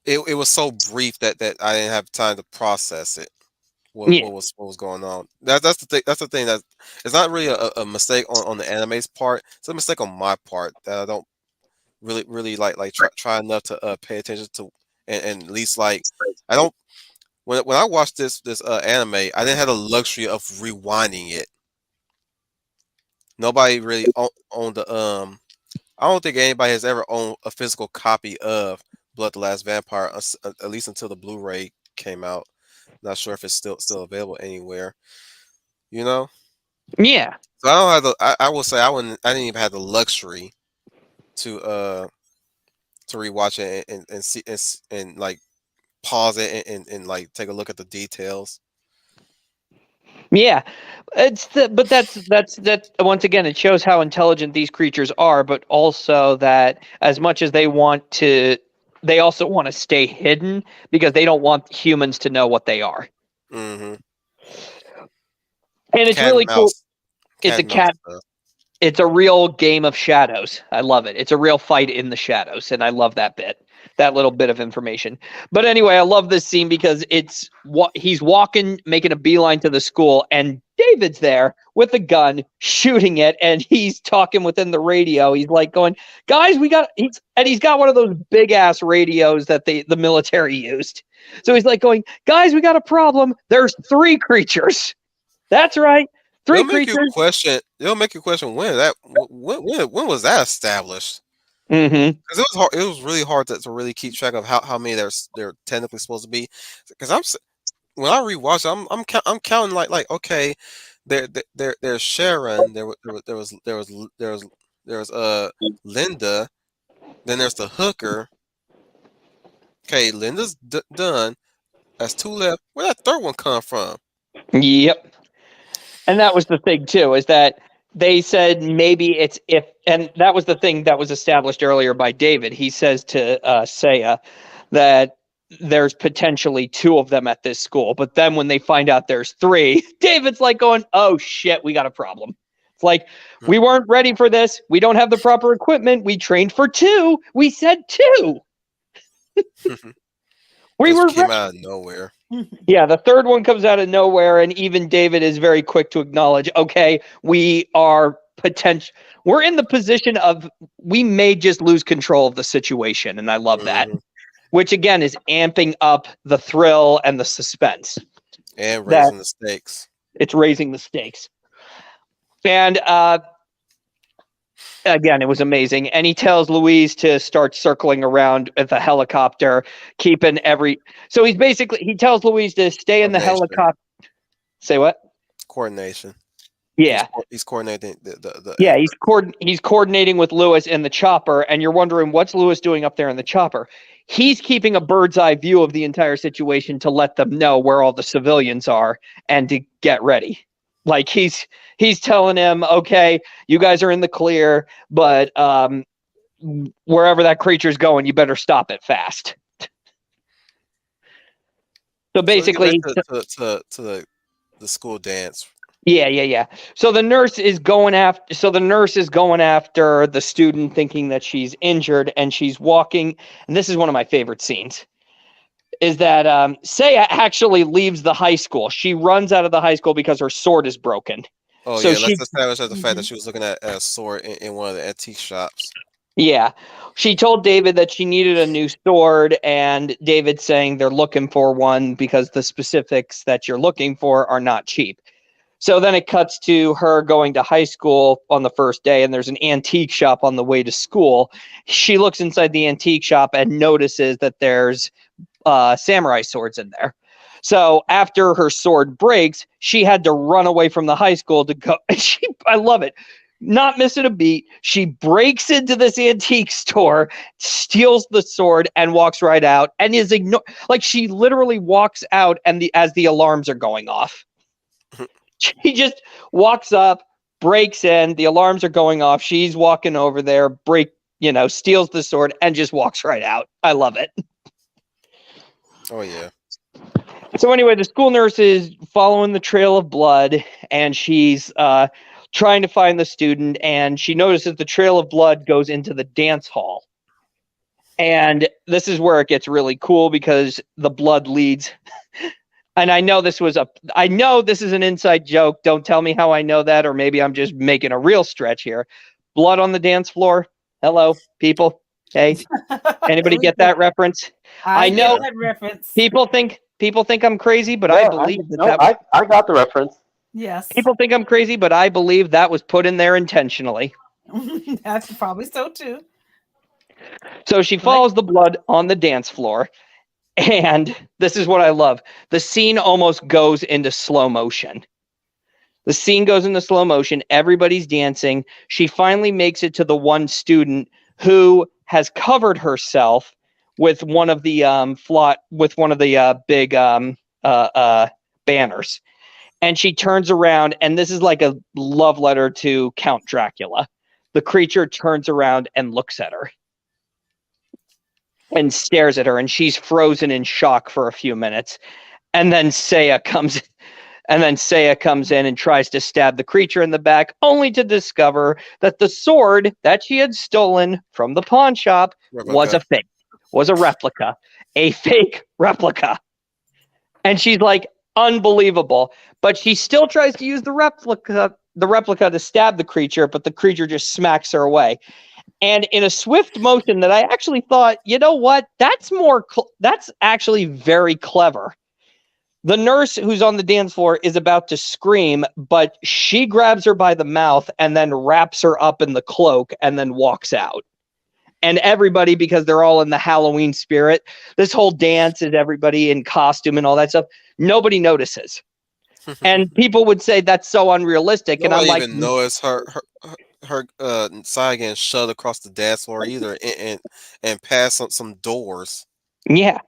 it was so brief that I didn't have time to process it. What was going on? That's the thing. That's the thing. That it's not really a mistake on the anime's part. It's a mistake on my part that I don't really try enough to pay attention to, and at least I don't. When I watched this anime, I didn't have the luxury of rewinding it. Nobody really owned the I don't think anybody has ever owned a physical copy of Blood the Last Vampire, at least until the Blu-ray came out. Not sure if it's still available anywhere. You know? Yeah. So I don't have the. I will say I didn't even have the luxury to rewatch it and see and pause it and take a look at the details. Yeah, but that's once again, it shows how intelligent these creatures are, but also that as much as they also want to stay hidden because they don't want humans to know what they are. Mm-hmm. And it's really cool. It's a cat. It's a real game of shadows. I love it. It's a real fight in the shadows, and I love that little bit of information. But anyway, I love this scene because it's what he's walking, making a beeline to the school, and David's there with a gun shooting it, and he's talking within the radio. He's like going, "Guys, he's got one of those big ass radios that the military used." So he's like going, "Guys, we got a problem. There's 3 creatures." That's right. 3 creatures. It'll make you question when was that established? Mm-hmm. Because it was really hard to really keep track of how many they're technically supposed to be. Because when I rewatch, I'm counting okay, there's Sharon, there was Linda, then there's the hooker. Okay, Linda's done. That's 2 left. Where that 3rd one come from? Yep. And that was the thing too, is that they said maybe and that was the thing that was established earlier by David. He says to Seiya that there's potentially 2 of them at this school. But then when they find out there's 3, David's like going, "Oh shit, we got a problem." It's like, we weren't ready for this. We don't have the proper equipment. We trained for 2. We said 2. Came out of nowhere. Yeah, the 3rd one comes out of nowhere, and even David is very quick to acknowledge, okay, we're in the position of we may just lose control of the situation, and I love that. Which again is amping up the thrill and the suspense. And raising the stakes. It's raising the stakes. And again, it was amazing. And he tells Louise to start circling around with the helicopter, keeping so he tells Louise to stay in the helicopter. Say what? Coordination. Yeah. He's coordinating the Yeah, he's coordinating with Lewis in the chopper, and you're wondering what's Lewis doing up there in the chopper. He's keeping a bird's eye view of the entire situation to let them know where all the civilians are and to get ready. Like he's telling him, okay, you guys are in the clear, but wherever that creature's going, you better stop it fast. So So let's get back basically, to the school dance. yeah. So the nurse is going after. So the nurse is going after the student, thinking that she's injured, and she's walking. And this is one of my favorite scenes. Is that Saya actually leaves the high school? She runs out of the high school because her sword is broken. Oh So yeah, she, let's establish the fact that Mhm. she was looking at a sword in one of the antique shops. yeah, she told David that she needed a new sword, and David's saying they're looking for one because the specifics that you're looking for are not cheap. So then it cuts to her going to high school on the first day, and there's an antique shop on the way to school. She looks inside the antique shop and notices that there's samurai swords in there. So after her sword breaks, she had to run away from the high school to go. And I love it. Not missing a beat, she breaks into this antique store, steals the sword, and walks right out. And is like she literally walks out, and as the alarms are going off, she just walks up, breaks in. The alarms are going off. She's walking over there, steals the sword, and just walks right out. I love it. Oh yeah. So anyway, the school nurse is following the trail of blood, and she's trying to find the student, and she notices the trail of blood goes into the dance hall. And this is where it gets really cool because the blood leads. And I know this is an inside joke. Don't tell me how I know that, or maybe I'm just making a real stretch here. Blood on the dance floor. Hello, people. Hey, anybody get that reference? I I know get that reference. people think I'm crazy, but I believe I got the reference. Yes. people think I'm crazy, but I believe that was put in there intentionally. That's probably so too. So she follows the blood on the dance floor, and this is what I love. The scene almost goes into slow motion. The scene goes into slow motion. Everybody's dancing. She finally makes it to the one student who has covered herself with one of the big banners. And she turns around, and this is like a love letter to Count Dracula. The creature turns around and looks at her and stares at her, and she's frozen in shock for a few minutes. And then Saya comes in and tries to stab the creature in the back, only to discover that the sword that she had stolen from the pawn shop was a fake, was a replica, a fake replica. And she's like, unbelievable. But she still tries to use the replica to stab the creature, but the creature just smacks her away. And in a swift motion that I actually thought, you know what? That's actually very clever. The nurse who's on the dance floor is about to scream, but she grabs her by the mouth and then wraps her up in the cloak and then walks out. And everybody, because they're all in the Halloween spirit, this whole dance is everybody in costume and all that stuff. Nobody notices. And people would say that's so unrealistic. And I'm like, even notice her side getting shoved across the dance floor either, and past some doors. yeah.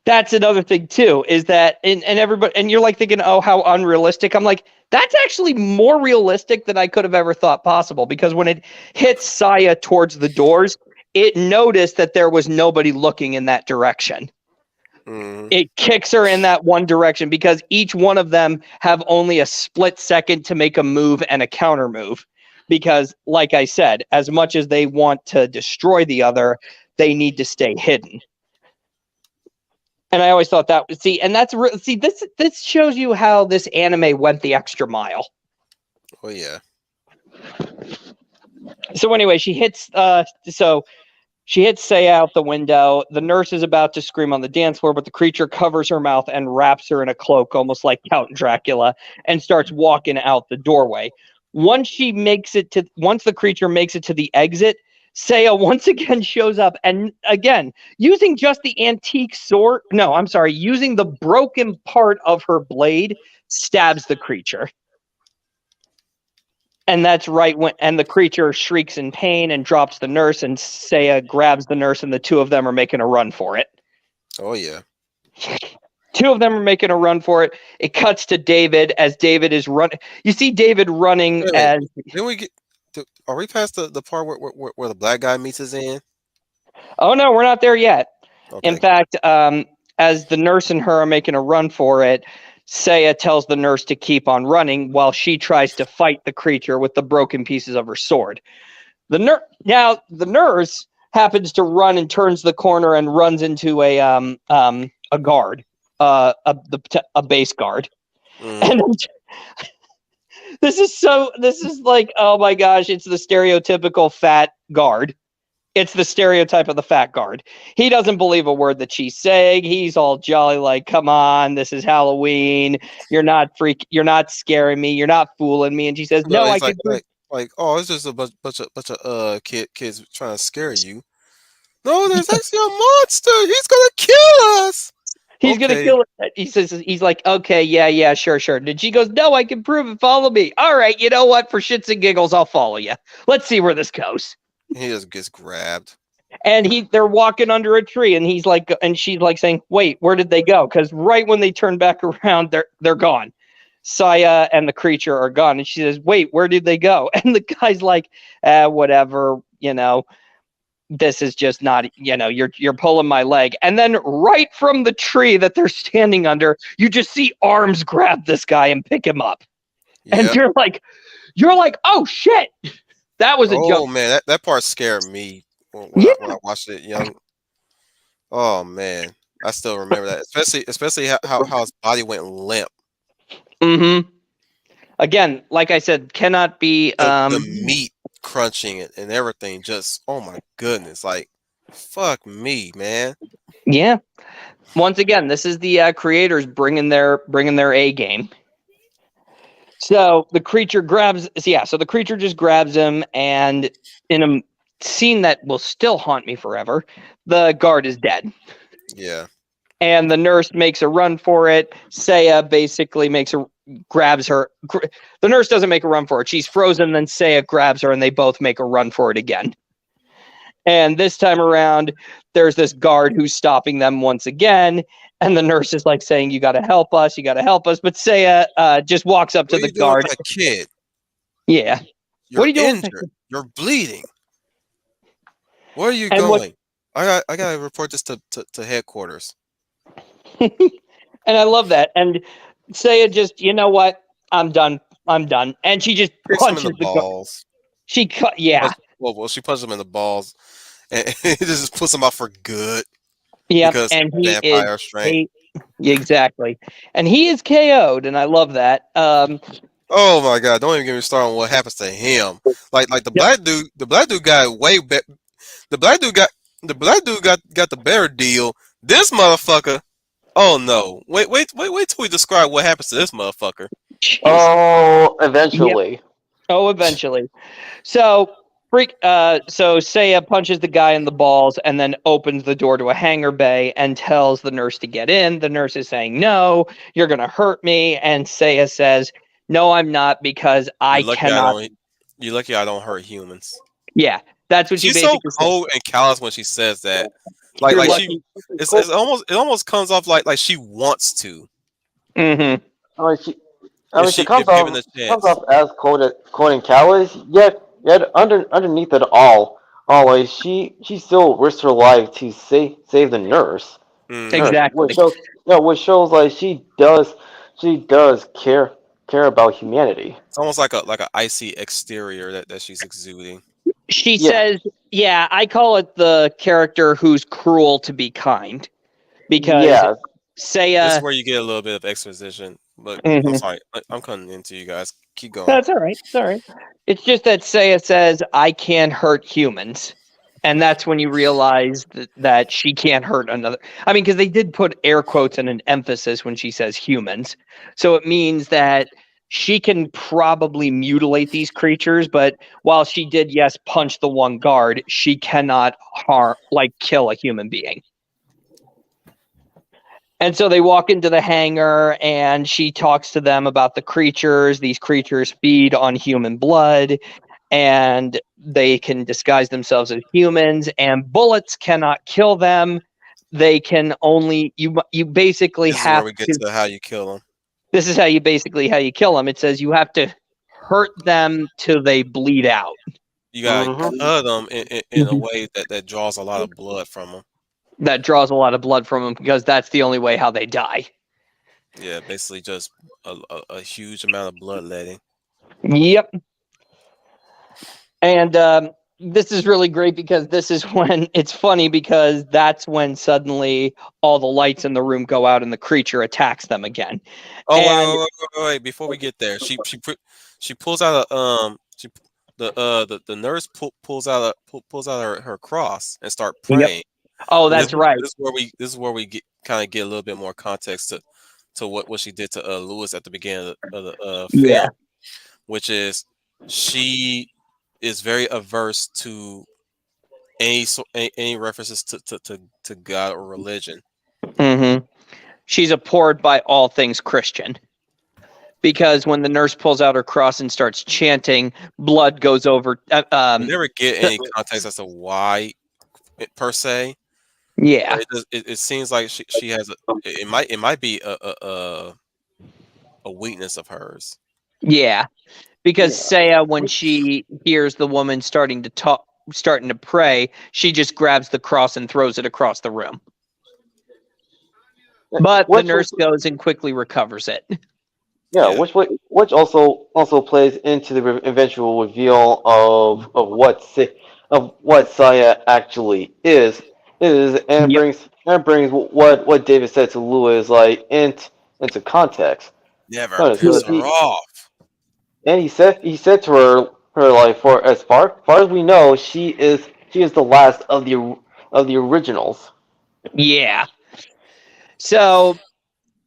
That's another thing too, is that and everybody, and you're like thinking, oh, how unrealistic. I'm like, that's actually more realistic than I could have ever thought possible, because when it hits Saya towards the doors, it noticed that there was nobody looking in that direction. Mm-hmm. It kicks her in that one direction because each one of them have only a split second to make a move and a counter move. Because, like I said, as much as they want to destroy the other, they need to stay hidden. And I always thought that, this shows you how this anime went the extra mile. Oh yeah. So anyway, she hits Saya out the window. The nurse is about to scream on the dance floor, but the creature covers her mouth and wraps her in a cloak, almost like Count Dracula, and starts walking out the doorway. Once the creature makes it to the exit, Saya once again shows up, and again, using just the antique sword, using the broken part of her blade, stabs the creature. And that's right and the creature shrieks in pain and drops the nurse, and Saya grabs the nurse, and the two of them are making a run for it. Oh yeah. Two of them are making a run for it. It cuts to David as David is running. You see David running Wait, wait. as. Then we get. Are we past the part where the black guy meets his end? Oh no, we're not there yet. In Okay. fact, as the nurse and her are making a run for it, Saya tells the nurse to keep on running while she tries to fight the creature with the broken pieces of her sword. The nurse happens to run and turns the corner and runs into a guard, a base guard, Mm, and this is like, oh my gosh, it's the stereotypical fat guard. It's the stereotype of the fat guard. He doesn't believe a word that she's saying. He's all jolly, like, come on, this is Halloween. You're not scaring me. You're not fooling me. And she says, no, no, I he's can prove. like, oh, it's just a bunch of kids trying to scare you. No, there's actually a monster. He's gonna kill us. He's gonna Okay, kill it. He says, he's like, okay, yeah, sure. And she goes, no, I can prove it. Follow me. All right, you know what? For shits and giggles, I'll follow you. Let's see where this goes. he just gets grabbed. And they're walking under a tree, and she's like saying, wait, where did they go? Because right when they turn back around, they're gone. Saya and the creature are gone. And she says, wait, where did they go? And the guy's like, whatever, this is just not, you're pulling my leg. And then right from the tree that they're standing under, you just see arms grab this guy and pick him up. And Yep. you're like, oh shit. That was a Oh joke. man, that part scared me when Yeah. I watched it young. Oh man, I still remember that, especially how his body went limp. Mm-hmm. Again, like I said, cannot be The meat crunching it and everything. Just oh my goodness, like fuck me, man. yeah. Once again, this is the creators bringing their A game. So the creature just grabs him, and in a scene that will still haunt me forever, the guard is dead. Yeah. And the nurse makes a run for it. Saya basically grabs her. The nurse doesn't make a run for it. She's frozen. Then Saya grabs her, and they both make a run for it again. And this time around, there's this guard who's stopping them once again. And the nurse is like saying, you got to help us. But Saya just walks up to What are the you doing guard. with that kid? Yeah. You're What are you doing with injured. You're bleeding. Where are you And what- going? I gotta report this to headquarters. And I love that. And Saya just, you know what? I'm done. And she just Kicks him in punches the the guard. balls. She cut. Yeah. Well, she punches him in the balls, and it just puts him out for good Yeah. because And he vampire is strength. exactly. And he is KO'd, and I love that. Oh my god! Don't even get me started on what happens to him. Like the black dude. The black dude got way better. The black dude got the better deal. This motherfucker. Oh no! Wait till we describe what happens to this motherfucker. Jeez. Oh, eventually. Oh, eventually. So Saya punches the guy in the balls and then opens the door to a hangar bay and tells the nurse to get in. The nurse is saying, no, you're gonna hurt me. And Saya says, no, I'm not, because I cannot. You're lucky I don't hurt humans. Yeah, that's what she She's so basically said. cold and callous when she says that. You're Like lucky. it almost comes off like she wants to. Mm-hmm. She If given the chance. comes off as cold and callous, yet underneath it all, always she still risks her life to save the nurse. Mm. Exactly. Which shows like she does care about humanity. It's almost like a icy exterior that she's exuding. She Yeah. says, yeah, I call it the character who's cruel to be kind. Because Yeah, Saya. This is where you get a little bit of exposition. But I'm Mhm. sorry, I'm cutting into you guys. Keep going. That's all right. It's all right. It's just that Saya says, I can't hurt humans. And that's when you realize that she can't hurt another. I mean, because they did put air quotes and an emphasis when she says humans. So it means that she can probably mutilate these creatures. But while she did, yes, punch the one guard, she cannot kill a human being. And so they walk into the hangar, and she talks to them about the creatures. These creatures feed on human blood, and they can disguise themselves as humans, and bullets cannot kill them. they can only you basically This is where have we get to. to how you kill them. This is how you kill them. It says you have to hurt them till they bleed out. You gotta Mm-hmm. cut them in a way that draws a lot of blood from them. That draws a lot of blood from them because that's the only way how they die. Yeah, basically just a huge amount of bloodletting. Yep. And this is really great because this is when it's funny because that's when suddenly all the lights in the room go out and the creature attacks them again. Oh And wait! Before we get there, she pulls out a the nurse pulls out pulls out her cross and start yep. praying. Oh, And that's right. this is where we get kind of get a little bit more context to what she did to Lewis at the beginning of the Yeah. film, which is she is very averse to any references to God or religion. Mm-hmm. She's abhorred by all things Christian. Because when the nurse pulls out her cross and starts chanting, blood goes over. We never get any context as to why per se. Yeah, But it seems like she has it might be a weakness of hers. yeah. Because Saya, when she hears the woman starting to pray, she just grabs the cross and throws it across the room. But the nurse goes and quickly recovers it. Yeah, Yeah. which also plays into the eventual reveal of what Saya actually is and Yep. brings what David said to Lewis like into context. Never Notice piss that her off. and he said to her like for as far as we know she is the last of the originals. Yeah. So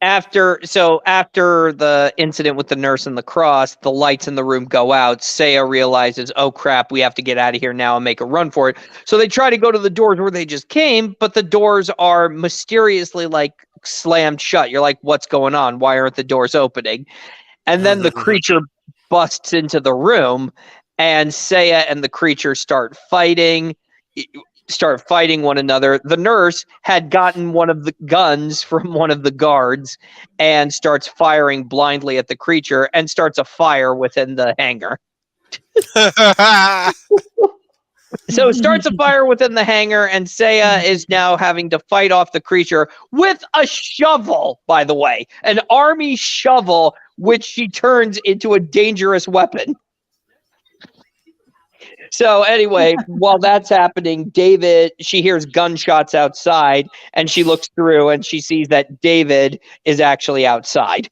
after the incident with the nurse and the cross, the lights in the room go out. Saya realizes, oh crap, we have to get out of here now and make a run for it. So they try to go to the doors where they just came, but the doors are mysteriously like slammed shut. You're like, what's going on? Why aren't the doors opening? And then the creature busts into the room, and Saya and the creature start fighting one another. The nurse had gotten one of the guns from one of the guards and starts firing blindly at the creature and starts a fire within the hangar. So it starts a fire within the hangar, and Saya is now having to fight off the creature with a shovel, by the way, an army shovel, which she turns into a dangerous weapon. So anyway, while that's happening, she hears gunshots outside, and she looks through and she sees that David is actually outside.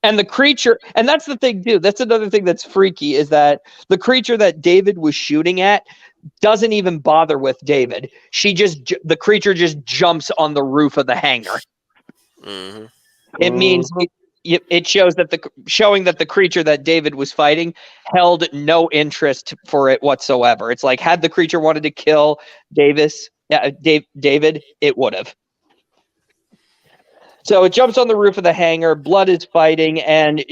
And the creature, and that's the thing too, that's another thing that's freaky, is that the creature that David was shooting at doesn't even bother with David. The creature just jumps on the roof of the hangar. Mm-hmm. It means it shows that showing that the creature that David was fighting held no interest for it whatsoever. It's like, had the creature wanted to kill David, it would have. So it jumps on the roof of the hangar. Blood is fighting, and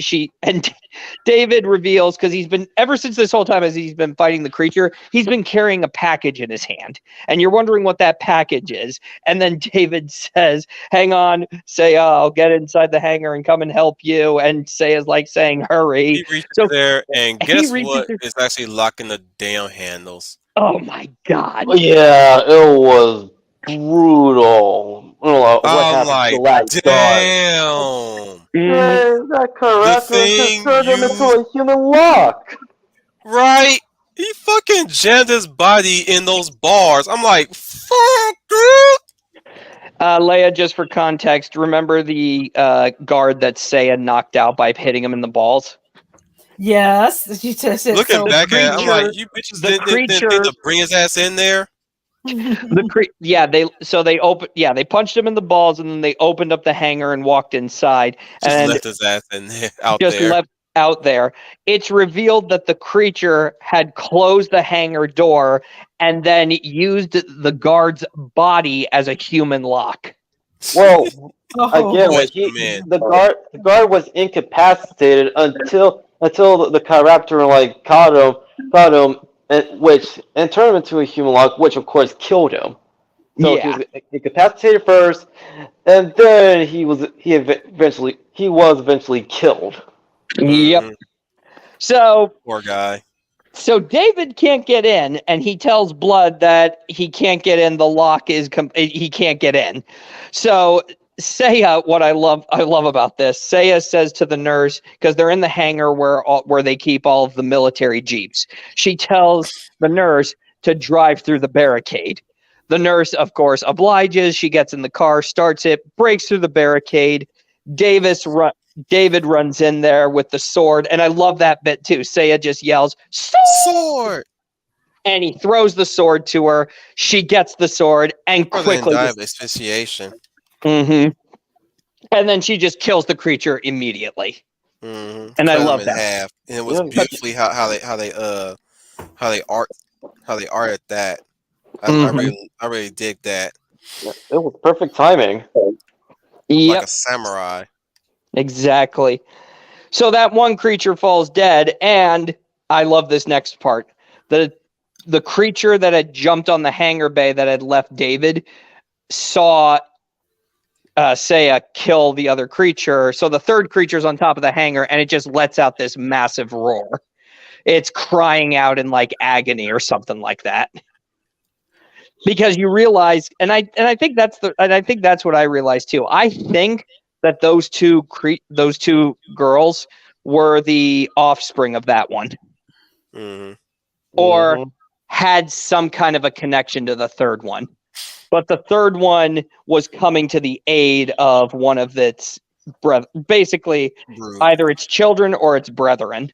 David reveals, because he's been, ever since this whole time as he's been fighting the creature, he's been carrying a package in his hand, and you're wondering what that package is. And then David says, "Hang on, Saya, I'll get inside the hangar and come and help you." And Saya's like saying, "Hurry." He reaches So there, and he guess reaches what? there- It's actually locking the damn handles. Oh my God! Yeah, it was brutal. I don't know what I'm happened to like, the last guard. damn. Mhm. That The character just thing turned him into you a human lock. right? He fucking jammed his body in those bars. I'm like, fuck, dude. Leia, just for context, remember the guard that Saya knocked out by hitting him in the balls? Yes, you just said Looking so. back at it, I'm like, creature- you bitches the didn't think creature- to bring his ass in there. They punched him in the balls, and then they opened up the hangar and walked inside, Just and left his ass in there, out just there. left out there. It's revealed that the creature had closed the hangar door and then used the guard's body as a human lock. Well, Oh. again, Yes, man. the guard was incapacitated until the Chiropteran like caught him, and turned him into a human lock, which of course killed him. So Yeah. he was incapacitated first, and then he was eventually killed. Yep. Mm-hmm. So Poor guy. David can't get in, and he tells Blood that he can't get in. The lock is he can't get in. So Saya, what I love about this, Saya says to the nurse, because they're in the hangar where they keep all of the military jeeps. She tells the nurse to drive through the barricade. The nurse, of course, obliges. She gets in the car, starts it, breaks through the barricade. David runs in there with the sword, and I love that bit too. Saya just yells, "Sword!" Sword and he throws the sword to her. She gets the sword and or then quickly die just. of asphyxiation. Mm-hmm. And then she just kills the creature immediately. Mm-hmm. And I Cut him love in that. half, and it was Yeah, beautifully how they art at that. Mm-hmm. I really dig that. it was perfect timing. Like a Yep, samurai. exactly. So that one creature falls dead, and I love this next part. The creature that had jumped on the hangar bay that had left David saw Saya kill the other creature. So the third creature's on top of the hangar, and it just lets out this massive roar. It's crying out in like agony or something like that. Because you realize, and I think that's what I realized too. I think that those two girls were the offspring of that one, Mm-hmm. or Hmm. had some kind of a connection to the third one. But the third one was coming to the aid of one of its basically Brood. either its children or its brethren.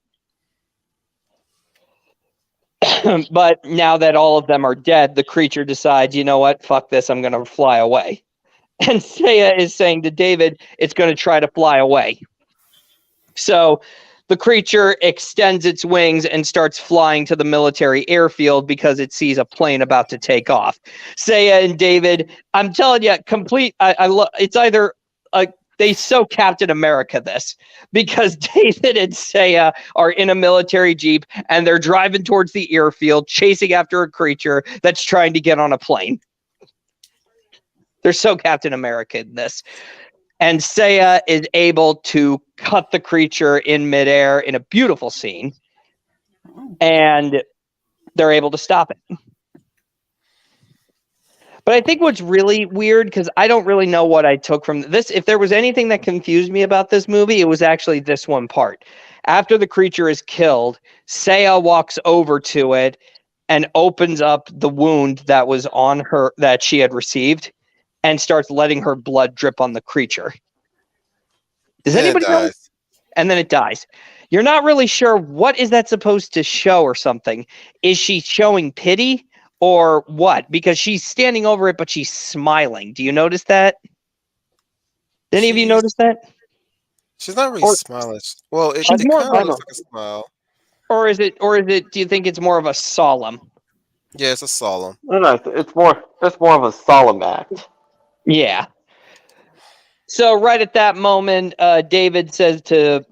But now that all of them are dead, the creature decides, you know what, fuck this, I'm going to fly away. And Saya is saying to David, it's going to try to fly away. So the creature extends its wings and starts flying to the military airfield because it sees a plane about to take off. Saya and David, I'm telling you, it's either they so Captain America this, because David and Saya are in a military jeep and they're driving towards the airfield, chasing after a creature that's trying to get on a plane. They're so Captain America in this. And Saya is able to cut the creature in midair in a beautiful scene, Oh. and they're able to stop it. But I think what's really weird, because I don't really know what I took from this, if there was anything that confused me about this movie, it was actually this one part. After the creature is killed, Saya walks over to it and opens up the wound that was on her, that she had received, and starts letting her blood drip on the creature. Does And it anybody know? dies. And then it dies. You're not really sure what is that supposed to show or something. Is she showing pity or what? Because she's standing over it, but she's smiling. Do you notice that? Did any of you She's notice that? she's not really Or smiling. Well, she's it more of kind a, of I looks know. like a smile. or is it, do you think it's more of a solemn? Yeah, it's a solemn. No, it's more of a solemn act. Yeah. So right at that moment, David says to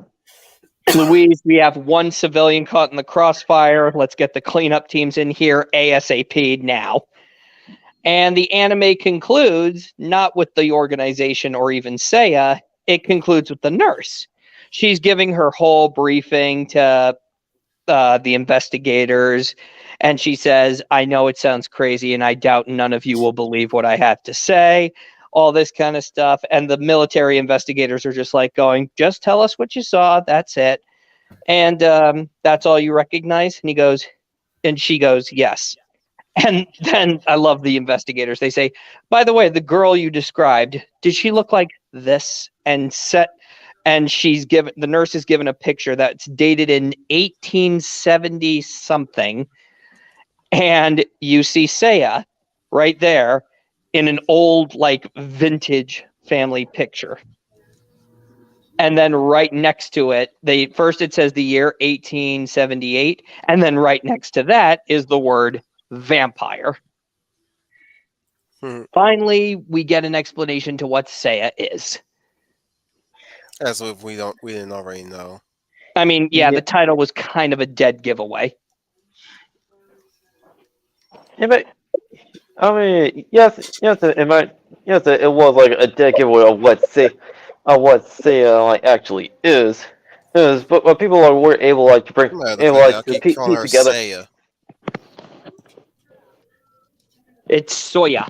Louise, we have one civilian caught in the crossfire. Let's get the cleanup teams in here ASAP now. And the anime concludes not with the organization or even Saya, it concludes with the nurse. She's giving her whole briefing to the investigators, and she says, I know it sounds crazy, and I doubt none of you will believe what I have to say, all this kind of stuff. And the military investigators are just like going, just tell us what you saw, that's it. And that's all you recognize? And she goes, yes. And then I love the investigators. They say, by the way, the girl you described, did she look like this? And the nurse is given a picture that's dated in 1870 something. And you see Saya right there in an old, like vintage family picture. And then right next to it, it says the year 1878. And then right next to that is the word vampire. Hmm. Finally, we get an explanation to what Saya is. As if we didn't already know. I mean, yeah, Yeah, the title was kind of a dead giveaway. yeah, but I mean, yes, it might, yes, it was like a dead giveaway of what say like actually is, but people were able like to bring, I'm mad at the able fact that like I to keep calling piece her together. Saya. It's soya.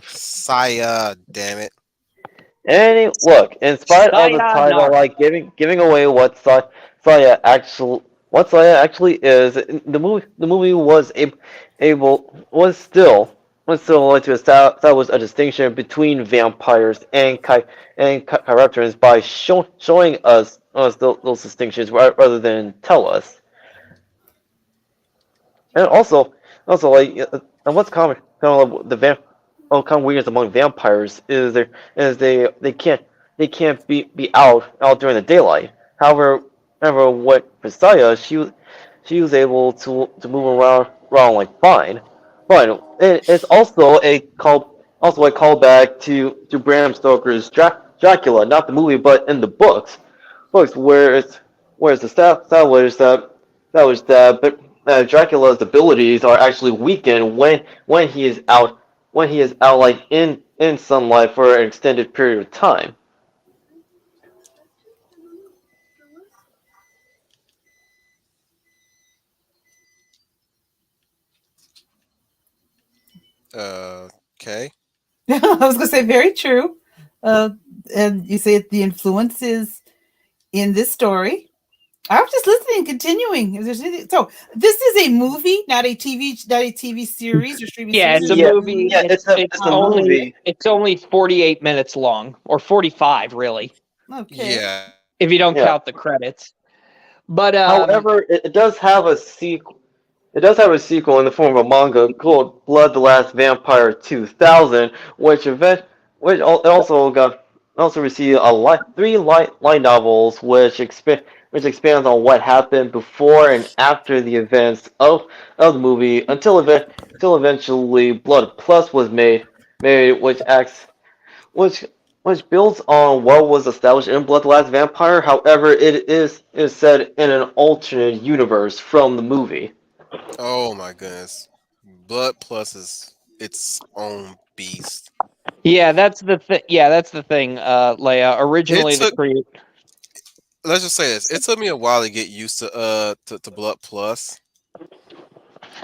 Saya, damn it. Look, in spite of the title, Sayonara. like giving away what Saya actually is, the movie was able was still like to establish a distinction between vampires and characters by showing us those distinctions rather than tell us. And also like and what's common of common weakness among vampires is they can't be out during the daylight. However, what Messiah she was able to move around like fine, but it's also a callback to Bram Stoker's Dracula, not the movie, but in the books where it's established that Dracula's abilities are actually weakened when he is out like in sunlight for an extended period of time. Okay. I was going to say very true. Uh, and you say the influences in this story. I was just listening, continuing. If there's anything, so this is a movie, not a TV series or streaming Yeah, series. it's a This is Yeah, a movie. movie. yeah, it's a movie. It's only 48 minutes long, or 45 really, Okay. Yeah. if you don't Yeah. count the credits. But However, it does have a sequel. It does have a sequel in the form of a manga called Blood: The Last Vampire 2000, which also received three light novels, which expands on what happened before and after the events of the movie until eventually Blood Plus was made, which which builds on what was established in Blood: The Last Vampire. However, it is set in an alternate universe from the movie. Oh my goodness. Blood Plus is its own beast. yeah, that's the thing. Yeah, that's the thing. Leia. It Originally, the took create. let's just say this. It took me a while to get used to Blood Plus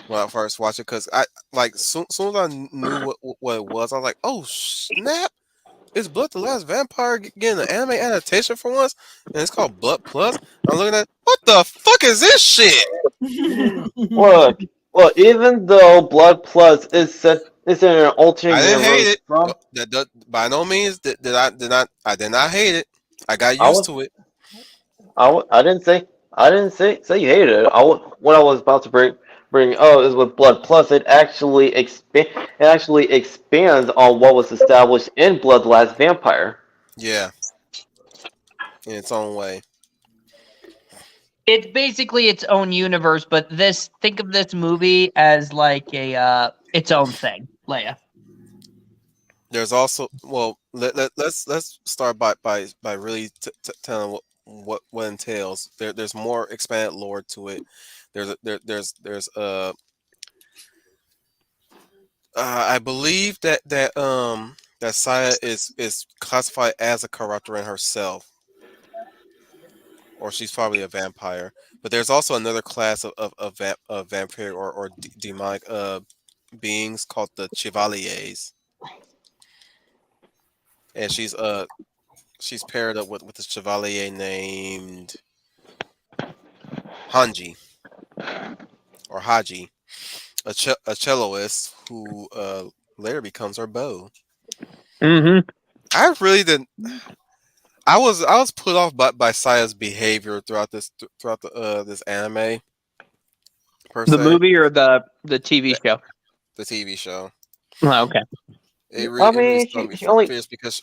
when I first watched it because I like soon as I knew what it was, I was like, oh snap! Is Blood the Last Vampire getting an anime adaptation for once? And it's called Blood Plus. I'm looking at what the fuck is this shit? Look, even though Blood Plus is in an alternate I didn't hate universe it. from, That by no means I did not hate it. I got I used was to it. I didn't say you hated it. What I was about to bring is with Blood Plus. It actually expands on what was established in Blood: The Last Vampire. Yeah, in its own way. It's basically its own universe, but think of this movie as like a its own thing, Leia. There's also let's start by really telling what entails. There's more expanded lore to it. I believe that Saya is classified as a corruptor in herself, or she's probably a vampire. But there's also another class of vampire or demonic beings called the Chevaliers, and she's paired up with a Chevalier named Hanji or Haji, a celloist who later becomes her beau. Mm-hmm. I really didn't. I was put off by Saya's behavior throughout this anime per The se, movie or the TV the, show? the TV show. Oh, okay. I It really mean, stung me she only fierce because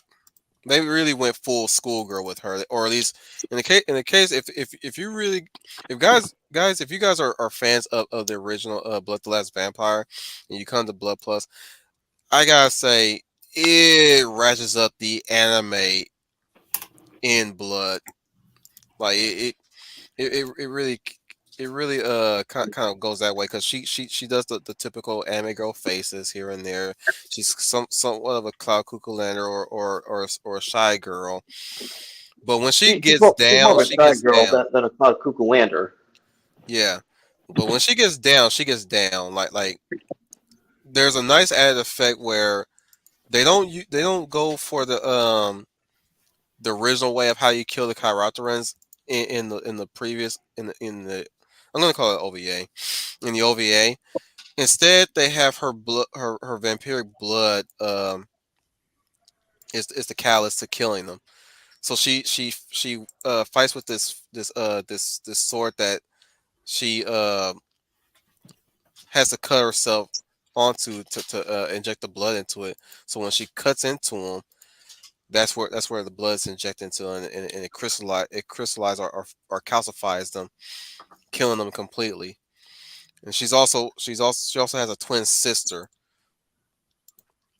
they really went full schoolgirl with her, or at least in the case if you really if guys if you guys are fans of the original Blood the Last Vampire and you come to Blood Plus, I gotta say it ratchets up the anime in Blood. Like it really really kind of goes that way because she does the typical anime girl faces here and there. She's somewhat of a cloud cuckoo or a shy girl, but when she gets She's more down, of a she shy gets girl down. than a Cloud Cuckoo Lander. Yeah, but when she gets down, she gets down. Like there's a nice added effect where they don't go for the original way of how you kill the Chiropterans in the previous in the I'm gonna call it OVA. In the OVA, instead they have her blood her vampiric blood is the catalyst to killing them. So she fights with this sword that she has to cut herself onto to inject the blood into it. So when she cuts into them, that's where the blood is injected into, and it crystallizes or calcifies them, killing them completely. And she also has a twin sister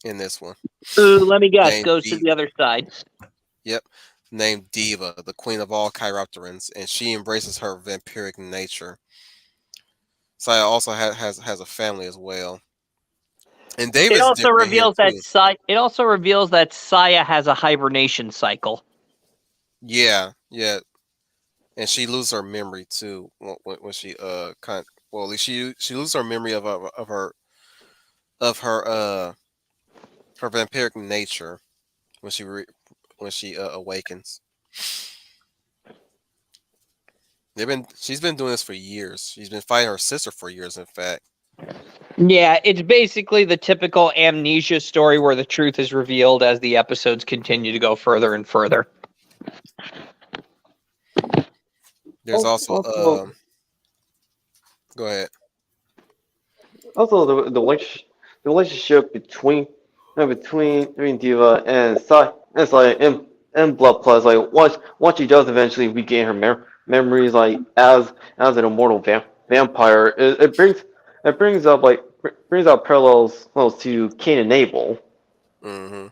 in this one Ooh, let me guess. named Goes to the other side. Yep, named Diva, the queen of all Chiropterans, and she embraces her vampiric nature. Saya also has a family as well, and It David's also different here reveals that too. It also reveals that Saya has a hibernation cycle. Yeah, yeah, and she loses her memory too when she well at least she loses her memory of her vampiric nature when when she awakens. She's been doing this for years. She's been fighting her sister for years, in fact. Yeah, it's basically the typical amnesia story where the truth is revealed as the episodes continue to go further and further. There's also Also, go ahead. also the relationship between Diva and Sai and Blood Plus, like once she does eventually regain her memories, like as an immortal vampire, it brings up like brings out parallels to Cain and Abel. Hmm.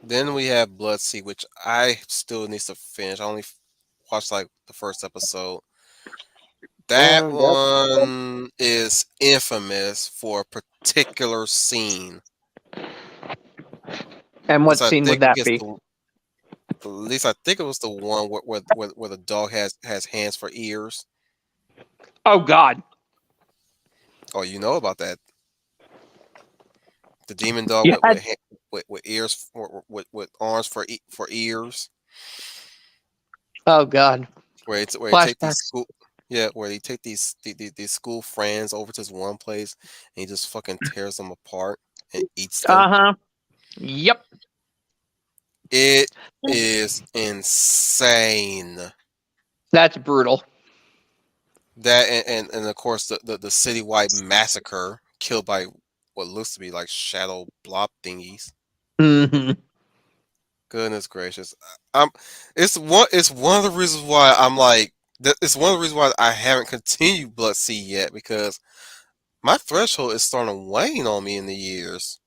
Then we have Bloodseed, which I still needs to finish. I only watched like the first episode. That And that's one is infamous for a particular scene. And At least what I scene would think that it's be? at least I think it was the one where the dog has hands for ears. Oh God. Oh, you know about that? The demon dog You had with ears with arms for ears. Oh God. Where he take these Flashbacks. school yeah, where he take these school friends over to this one place and he just fucking tears them apart and eats them. Uh-huh. Yep. It is insane. That's brutal. That and of course the citywide massacre killed by what looks to be like shadow blob thingies. Hmm. Goodness gracious. I'm it's one of the reasons why I'm like it's one of the reasons why I haven't continued Blood Sea yet because my threshold is starting to wane on me in the years.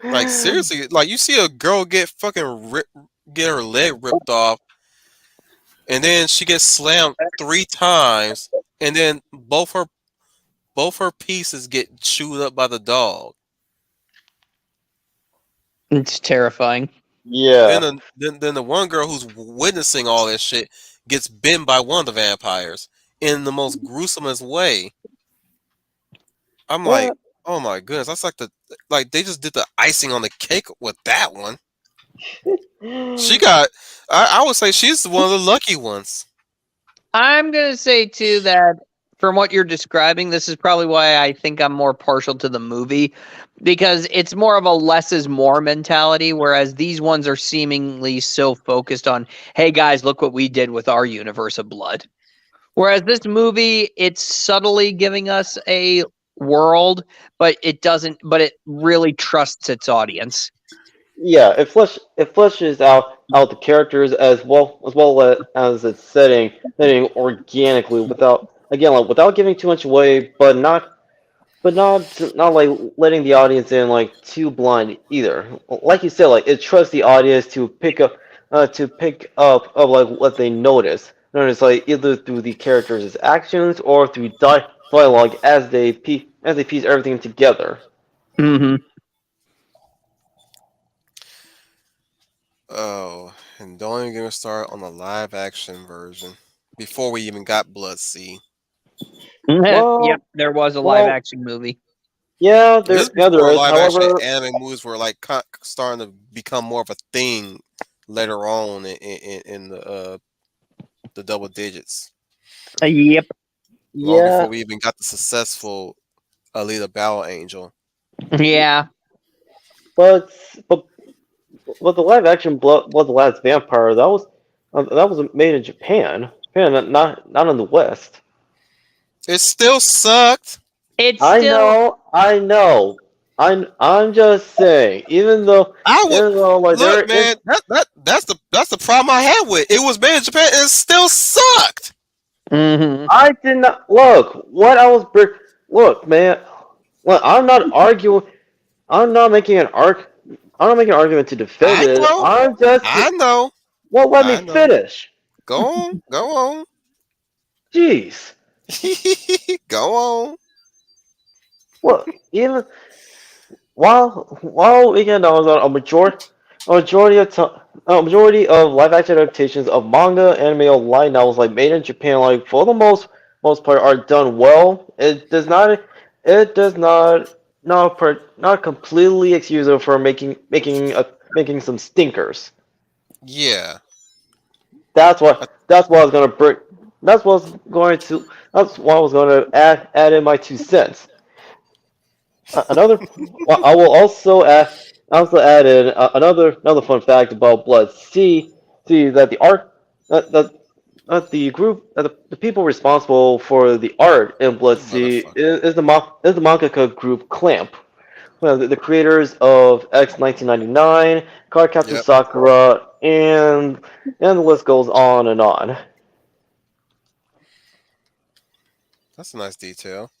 Like seriously, like you see a girl get her leg ripped off, and then she gets slammed 3 times, and then both her pieces get chewed up by the dog. It's terrifying. yeah. Then the one girl who's witnessing all this shit gets bitten by one of the vampires in the most gruesomest way. I'm like, Well, oh my goodness, that's like they just did the icing on the cake with that one. She got, I would say she's one of the lucky ones. I'm gonna say too that from what you're describing, this is probably why I think I'm more partial to the movie because it's more of a less is more mentality, whereas these ones are seemingly so focused on, hey guys, look what we did with our universe of blood. Whereas this movie, it's subtly giving us a world, but it doesn't, but it really trusts its audience. yeah, it fleshes out the characters as well as its setting organically without again like without giving too much away, but not like letting the audience in like too blind either. Like you said, like it trusts the audience to to pick up of like what they notice. Notice like either through the characters' actions or through dialogue as they piece everything together. Hmm. Oh, and don't even get me started on the live action version. Before we even got Blood Sea. Yep, Well, there was a live well, action movie. yeah, This is there before is. live action However, anime movies were like starting to become more of a thing later on in the double digits. Yep. Long before yeah, we even got the successful Alita Battle Angel. Yeah. but but but the live action Blood the Last Vampire that was made in Japan, Japan, not in the West. It still sucked. It's I still. know, I know. I'm just saying, I would even though like there look, is, man. That's the problem I had with it. It was made in Japan. And it still sucked. Hmm. I did not look what I was. Look, man. Look, I'm not arguing. I'm not making an arc. I'm not making an argument to defend I it. know. I'm just. I know. Well, let me I know. finish. Go on. Go on. Jeez. Go on. Well, even while Weekend I was on a majority of live action adaptations of manga, anime, or light novels like made in Japan, like for the most part, are done well. It does not completely excuse it for making some stinkers. Yeah. That's what I was gonna bring. That's what I was going to add in my 2 cents. Another, well, I will also add in another fun fact about Blood. See that the art that the group the people responsible for the art in Blood You Sea motherfucker. is the mangaka group Clamp. Well, the creators of X 1999, Card Captain Yep. Sakura, and the list goes on and on. That's a nice detail.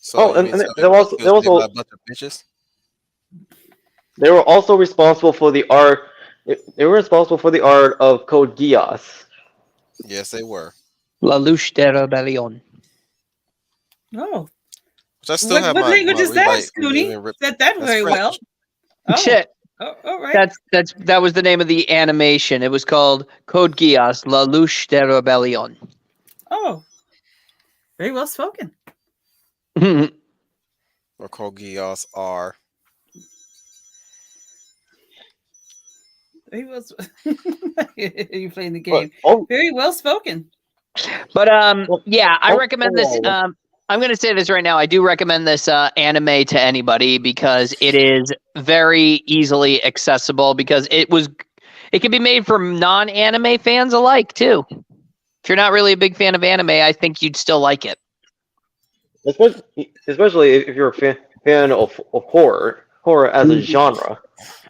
So Oh, you and, mean to and tell me Blood Sea was made by a bunch of bitches? they were also responsible for the art. They were responsible for the art of Code Geass. Yes, they were. La Louche de Rebellion. Oh, Which I still what have what language my is that, rewrite Scooty? and rip. Said that That's very well. French. Oh, Shit. all right. That was the name of the animation. It was called Code Geass, La Louche de Rebellion. Oh, very well spoken. Or Kogios are. Very well. You playing the But game. Very well spoken. But oh, yeah, I recommend this. overall, I'm going to say this right now. I do recommend this anime to anybody because it is very easily accessible. Because it can be made for non-anime fans alike too. If you're not really a big fan of anime, I think you'd still like it. especially if you're a fan of horror as a genre.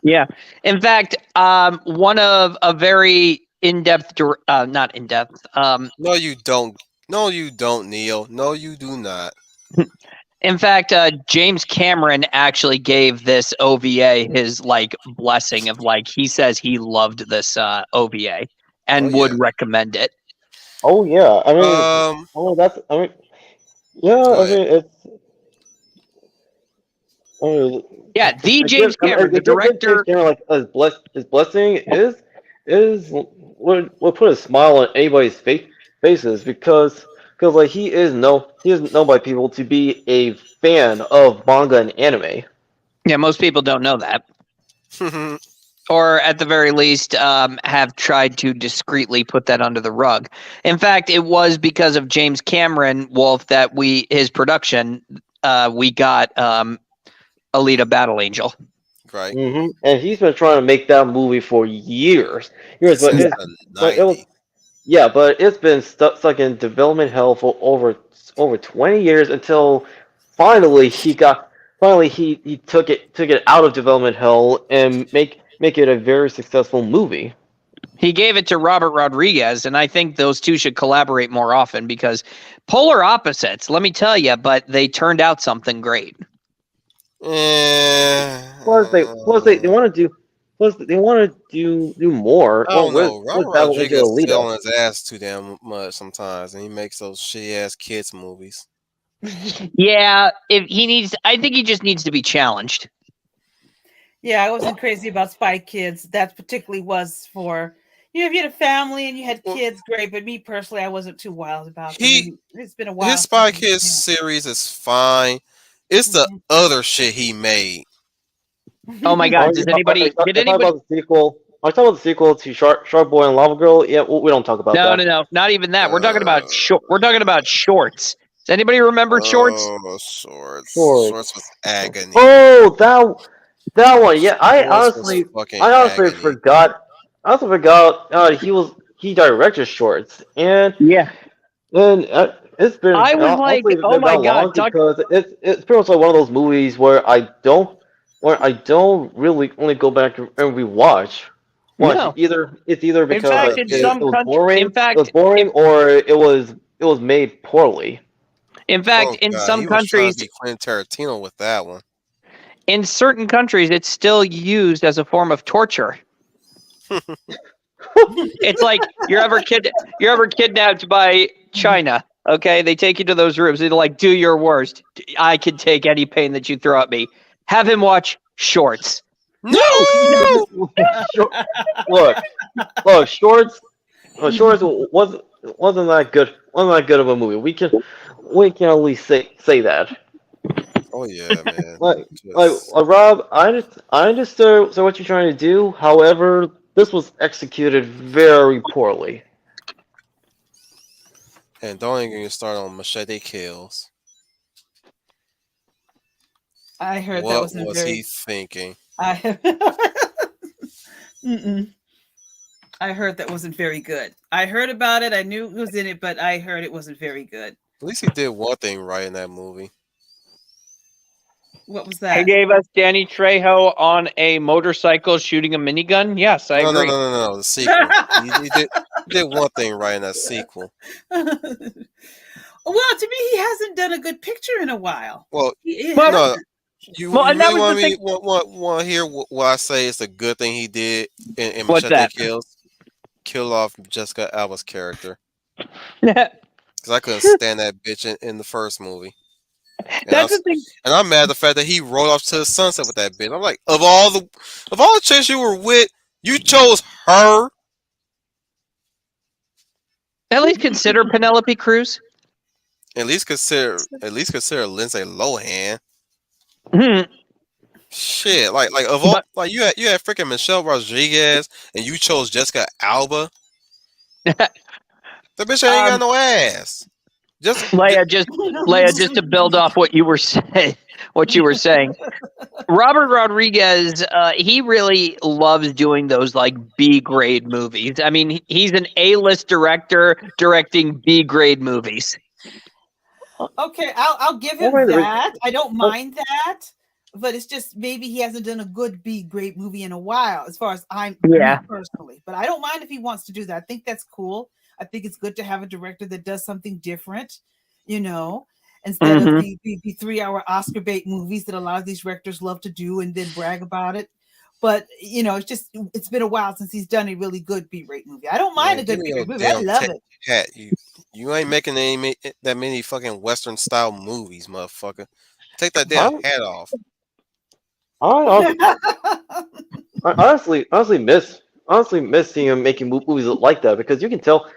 Yeah. In fact, one of a very in-depth, not in-depth. No, you don't. No, you don't, Neil. No, you do not. In fact, James Cameron actually gave this OVA his like blessing of like he says he loved this OVA Oh and yeah. would recommend it. Oh yeah, I mean, Um. oh that's I mean, yeah, Go I ahead. mean it's. I mean, Yeah, the James I mean, Cameron, the give James director. Cameron like his blessing is would put a smile on anybody's faces because like he is known by people to be a fan of manga and anime. Yeah, most people don't know that, or at the very least, have tried to discreetly put that under the rug. In fact, it was because of James Cameron Wolf that his production we got Alita Battle Angel. right. And he's been trying to make that movie for years, Since Yeah. the but it was 90s. yeah, but it's been stuck in development hell for over 20 years until finally he took it out of development hell and make it a very successful movie. He gave it to Robert Rodriguez, and I think those two should collaborate more often because polar opposites, let me tell you, but they turned out something great. Eh, Plus they want to do plus they want to do more. I Well, don't know. with Robert Battle Angel Rodriguez sit Alita. on his ass too damn much sometimes, and he makes those shitty ass kids movies. Yeah, if he needs, I think he just needs to be challenged. Yeah, I wasn't crazy about Spy Kids. That particularly was for, if you had a family and you had Well, kids, great. But me personally, I wasn't too wild about them. he And it's been a his while since Spy we, Kids yeah. series is fine. It's the Mhm. other shit he made. Oh my Are God! you, Does anybody? Did are you talking anybody? about the sequel? Are you talking about the sequel to Shark Boy and Lava Girl? Yeah, we don't talk about No, no, that. no, not even that. We're talking about Uh, We're talking about shorts. Does anybody remember shorts? oh, Shorts. Shorts was Shorts. agony. Oh, that one. Yeah, Shorts was fucking I honestly agony. forgot. I also forgot. He directed Shorts, Yeah. and it's been I was like, honestly it's oh been my that God, long because it's pretty much like one of those movies where I don't really only go back and rewatch. Watch no. it's either In because fact, God in damn. some country, it was boring, or it was made poorly. in fact, Oh in god, some he was trying to countries, be Quentin Tarantino with that one. in certain countries, it's still used as a form of torture. It's like you're ever kidnapped by China. Okay, they take you to those rooms. They're like, do your worst. I can take any pain that you throw at me. Have him watch Shorts. No! No, no. Short, look, look, Shorts wasn't that good of a movie. We can at least say that. Oh yeah, man. Just Rob, I understand so what you're trying to do. However, this was executed very poorly. and don't even get me start on Machete Kills. I heard that What wasn't was he very. thinking? I Mm-mm. I heard that wasn't very good. I heard about it. I knew it was in it, but I heard it wasn't very good. At least he did one thing right in that movie. What was He that? gave us Danny Trejo on a motorcycle shooting a minigun. Yes, I No, no, no, agree. no, no. The sequel. He did one thing right in that sequel. Well, to me, he hasn't done a good picture in a while. Well, He Well, hasn't. no. You well, you and that really was the want thing. me want to hear what I say is the good thing he did in What's Machete that? Kills? Kill off Jessica Alba's character That's because I couldn't stand that bitch in the first movie. And I the was, thing. and I'm mad at the fact that he rode off to the sunset with that bitch. I'm like, of all the chicks you were with, you chose her. At least consider Penelope Cruz. At least consider Lindsay Lohan. Hmm. Shit, like of all But like you had freaking Michelle Rodriguez and you chose Jessica Alba. That bitch ain't got um, no ass. Just, Leia, just to build off what you were saying. Robert Rodriguez, he really loves doing those like B grade movies. I mean, he's an A-list director directing B grade movies. Okay, I'll give What him were the re- that. I don't what- mind that, but it's just maybe he hasn't done a good B great movie in a while, as far as I'm me Yeah. personally. But I don't mind if he wants to do that. I think that's cool. I think it's good to have a director that does something different, you know, instead of Hmm. the 3 hour Oscar bait movies that a lot of these directors love to do and then brag about it. But it's been a while since he's done a really good B rate movie. I don't mind man, a give good me B your rate movie. I damn love it. hat. You ain't making that many fucking Western style movies, motherfucker. Take that damn I, hat off. I, I honestly miss seeing him making movies like that because you can tell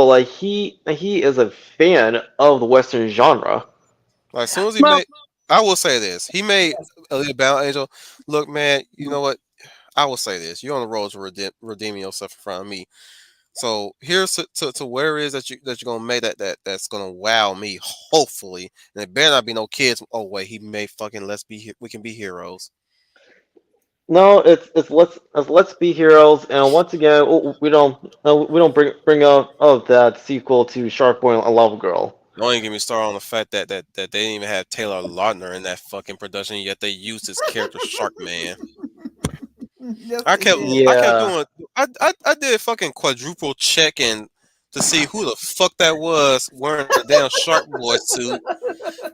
like he is a fan of the Western genre. Like as soon as he Well, made, I will say this: he made a little Battle Angel. Look, man, you know what? I will say this: you're on the road to redeeming yourself in front of me. So here's to where it is that you're gonna make that's gonna wow me. Hopefully, and it better not be no kids. Oh wait, he made fucking we can be heroes. No, it's let's be heroes, and once again, we don't bring up that sequel to Shark Boy and Lava Girl. Don't even get me started on the fact that they didn't even have Taylor Lautner in that fucking production, yet they used his character Shark Man. Yes, I they kept did. I kept Yeah, doing I did fucking quadruple checking to see who the fuck that was wearing a damn Shark Boy suit.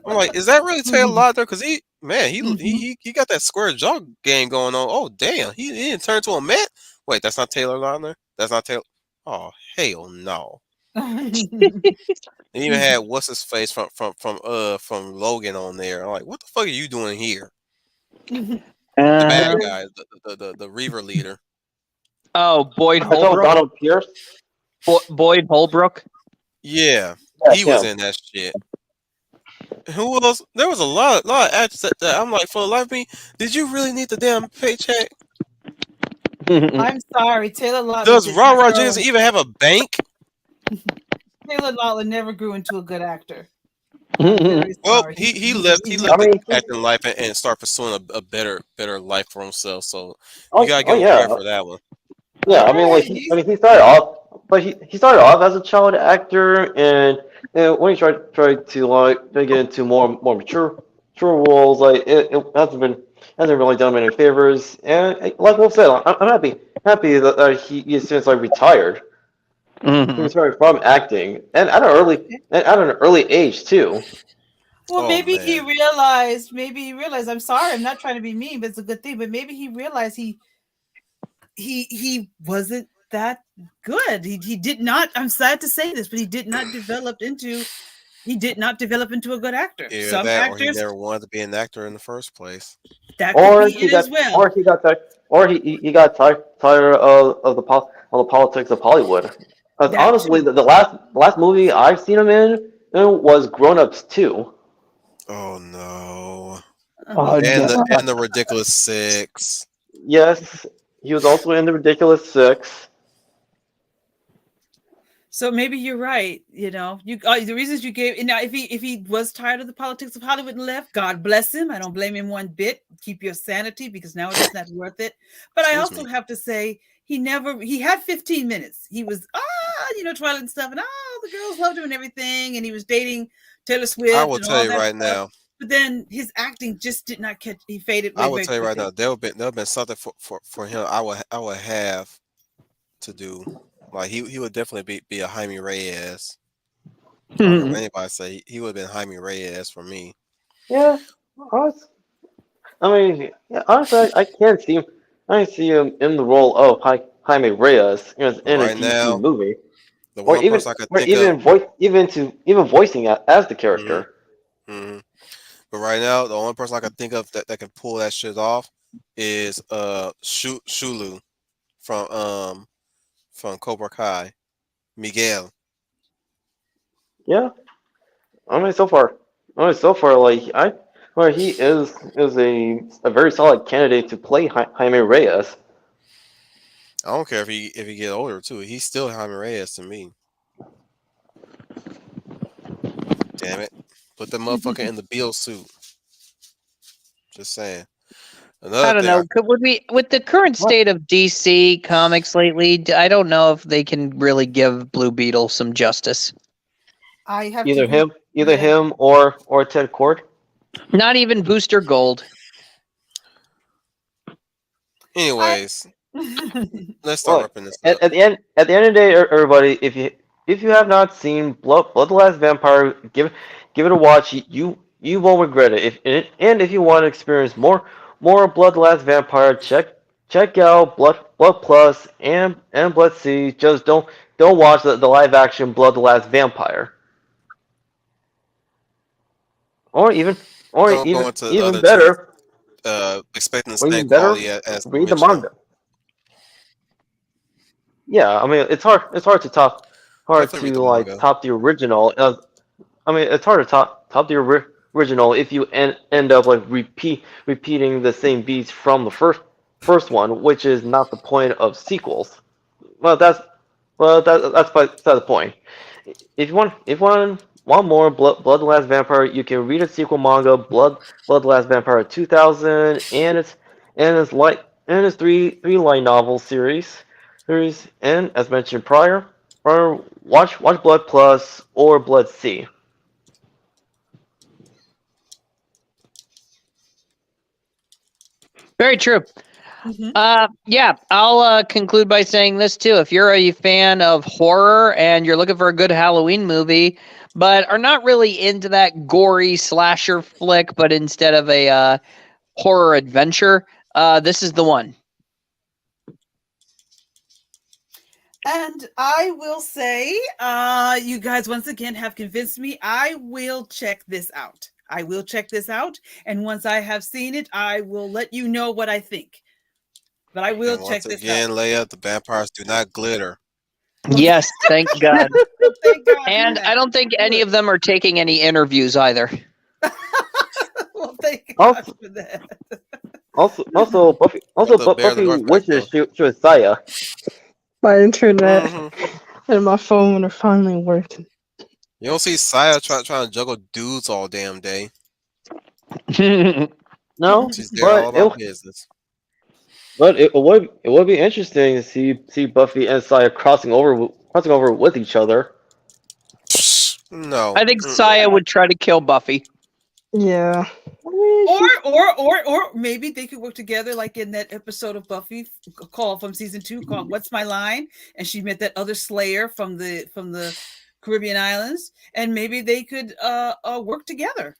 I'm like, is that really Taylor Lautner? Because Man, Mhm. he got that square jaw game going on. Oh damn, he didn't turn to a man. Wait, that's not Taylor Lautner. That's not Taylor. Oh hell no. They even had what's his face from Logan on there. I'm like, what the fuck are you doing here? The Uh, bad Yeah. guy, the Reaver leader. oh, Boyd I told Holbrook. Donald Pierce. Boyd Holbrook. Yeah, Yeah, he was him. in that shit. Who else? There was a lot of actors that I'm like, for the life of me, did you really need the damn paycheck? I'm sorry, Taylor Lautner Does did Ron no. Jensen even have a bank? Taylor Lautner never grew into a good actor. I'm very Well, sorry. he He I left the mean, acting life and started pursuing a better life for himself. So you oh, gotta oh give him yeah, credit for that one. yeah. I mean, like, hey, he's he started off, but he started off as a child actor, and when he tried to get into more mature roles, like it hasn't really done him any favors. And like Wolf said, I'm happy that he since like retired. He Mhm. retired from acting, and at an early age too. well, Oh maybe he man, realized. Maybe he realized. I'm sorry. I'm not trying to be mean, but it's a good thing. But maybe he realized he wasn't that good. He did not. I'm sad to say this, but he did not develop into. He did not develop into a good actor. either Some that or he actors never wanted to be an actor in the first place. that could Or be he it as got, well. or he got that, or he got tired of the politics of Hollywood. Because That honestly, too. the last movie I've seen him in was Grown Ups 2. Oh no, Oh no. and the ridiculous six. Yes, he was also in The Ridiculous Six. So maybe you're right. You know, you the reasons you gave. Now, if he was tired of the politics of Hollywood and left, God bless him. I don't blame him one bit. Keep your sanity because now it is not worth it. But I Excuse also me. have to say he had 15 minutes. He was Twilight and stuff, and the girls loved him and everything, and he was dating Taylor I Swift will and tell all you that right stuff. now. But then his acting just did not catch. He faded I way will very tell you right quickly. now. There have been something for him. I would have to do. Like he would definitely be a Jaime Reyes. I don't care what anybody say. He would have been Jaime Reyes for me. Yeah, I mean, yeah, honestly, I can't see him. I see him in the role of Jaime Reyes, But in a right DC now, movie, the or one person I could think of. even voicing as the hmm character. hmm But right now, the only person I can think of that can pull that shit off is Shulu from Cobra Kai, Miguel. Yeah, I mean, so far, like well, he is a very solid candidate to play Jaime Reyes. I don't care if he get older too. He's still Jaime Reyes to me. Damn it, put the motherfucker in the Beal suit. Just saying. I Another don't thing, know. Could would we with the current What? state of DC comics lately? I don't know if they can really give Blue Beetle some justice. I have to Either agree. Yeah. him or Ted Kord. Not even Booster Gold. I anyways, let's start Look, wrapping this up. at the end of the day, everybody, if you have not seen Blood the Last Vampire, give it a watch. You won't regret it. And if you want to experience more Blood the Last Vampire, check out Blood Plus and Blood C. Just don't watch the live action Blood the Last Vampire, or even or Don't go even into the even other two better expecting the or same even better quality as the read the original. manga. Yeah, I mean it's hard to Definitely read the manga. top the original. I mean, it's hard to top the original if you end up like repeating the same beats from the first one, which is not the point of sequels. Well, that's beside the point. If you want more Blood the Last Vampire, you can read a sequel manga, Blood the Last Vampire 2000, and its three light novel series, and as mentioned prior, or watch Blood Plus or Blood C. Very true. Mhm. Yeah, I'll conclude by saying this too. If you're a fan of horror and you're looking for a good Halloween movie, but are not really into that gory slasher flick, but instead of a horror adventure, this is the one. And I will say, you guys once again have convinced me. I will check this out. I will check this out. And once I have seen it, I will let you know what I think. But I will And check once this out. again, Leia, the vampires do not glitter. Well, Yes, thank God. well, thank God for And I that. don't think any Good. of them are taking any interviews either. Well, thank God Also, for that. Although Bear in the Buffy North Pack, wishes though. she was Saya. My internet Hmm. and my phone are finally working. You don't see Saya trying to juggle dudes all damn day. No, She's there all but about business. it would be interesting to see Buffy and Saya crossing over with each other. No. I think Mm-mm. Saya Yeah. would try to kill Buffy. Yeah. I mean, Or maybe they could work together, like in that episode of Buffy called from season 2 called "What's My Line," and she met that other Slayer from the Caribbean islands, and maybe they could work together.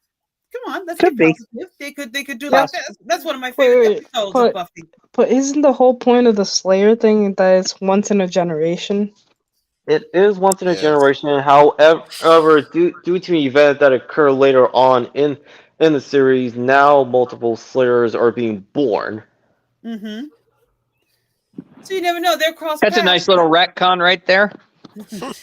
Come on, let's be Could be. positive. They could do Yeah. like that. That's one of my Wait, favorite wait, episodes of but Buffy. but isn't the whole point of the Slayer thing that it's once in a generation? it is once in a Yes. generation. However, due to events that occur later on in the series, now multiple Slayers are being born. Mm-hmm. So you never know. They're cross That's a paths. nice little retcon right there. But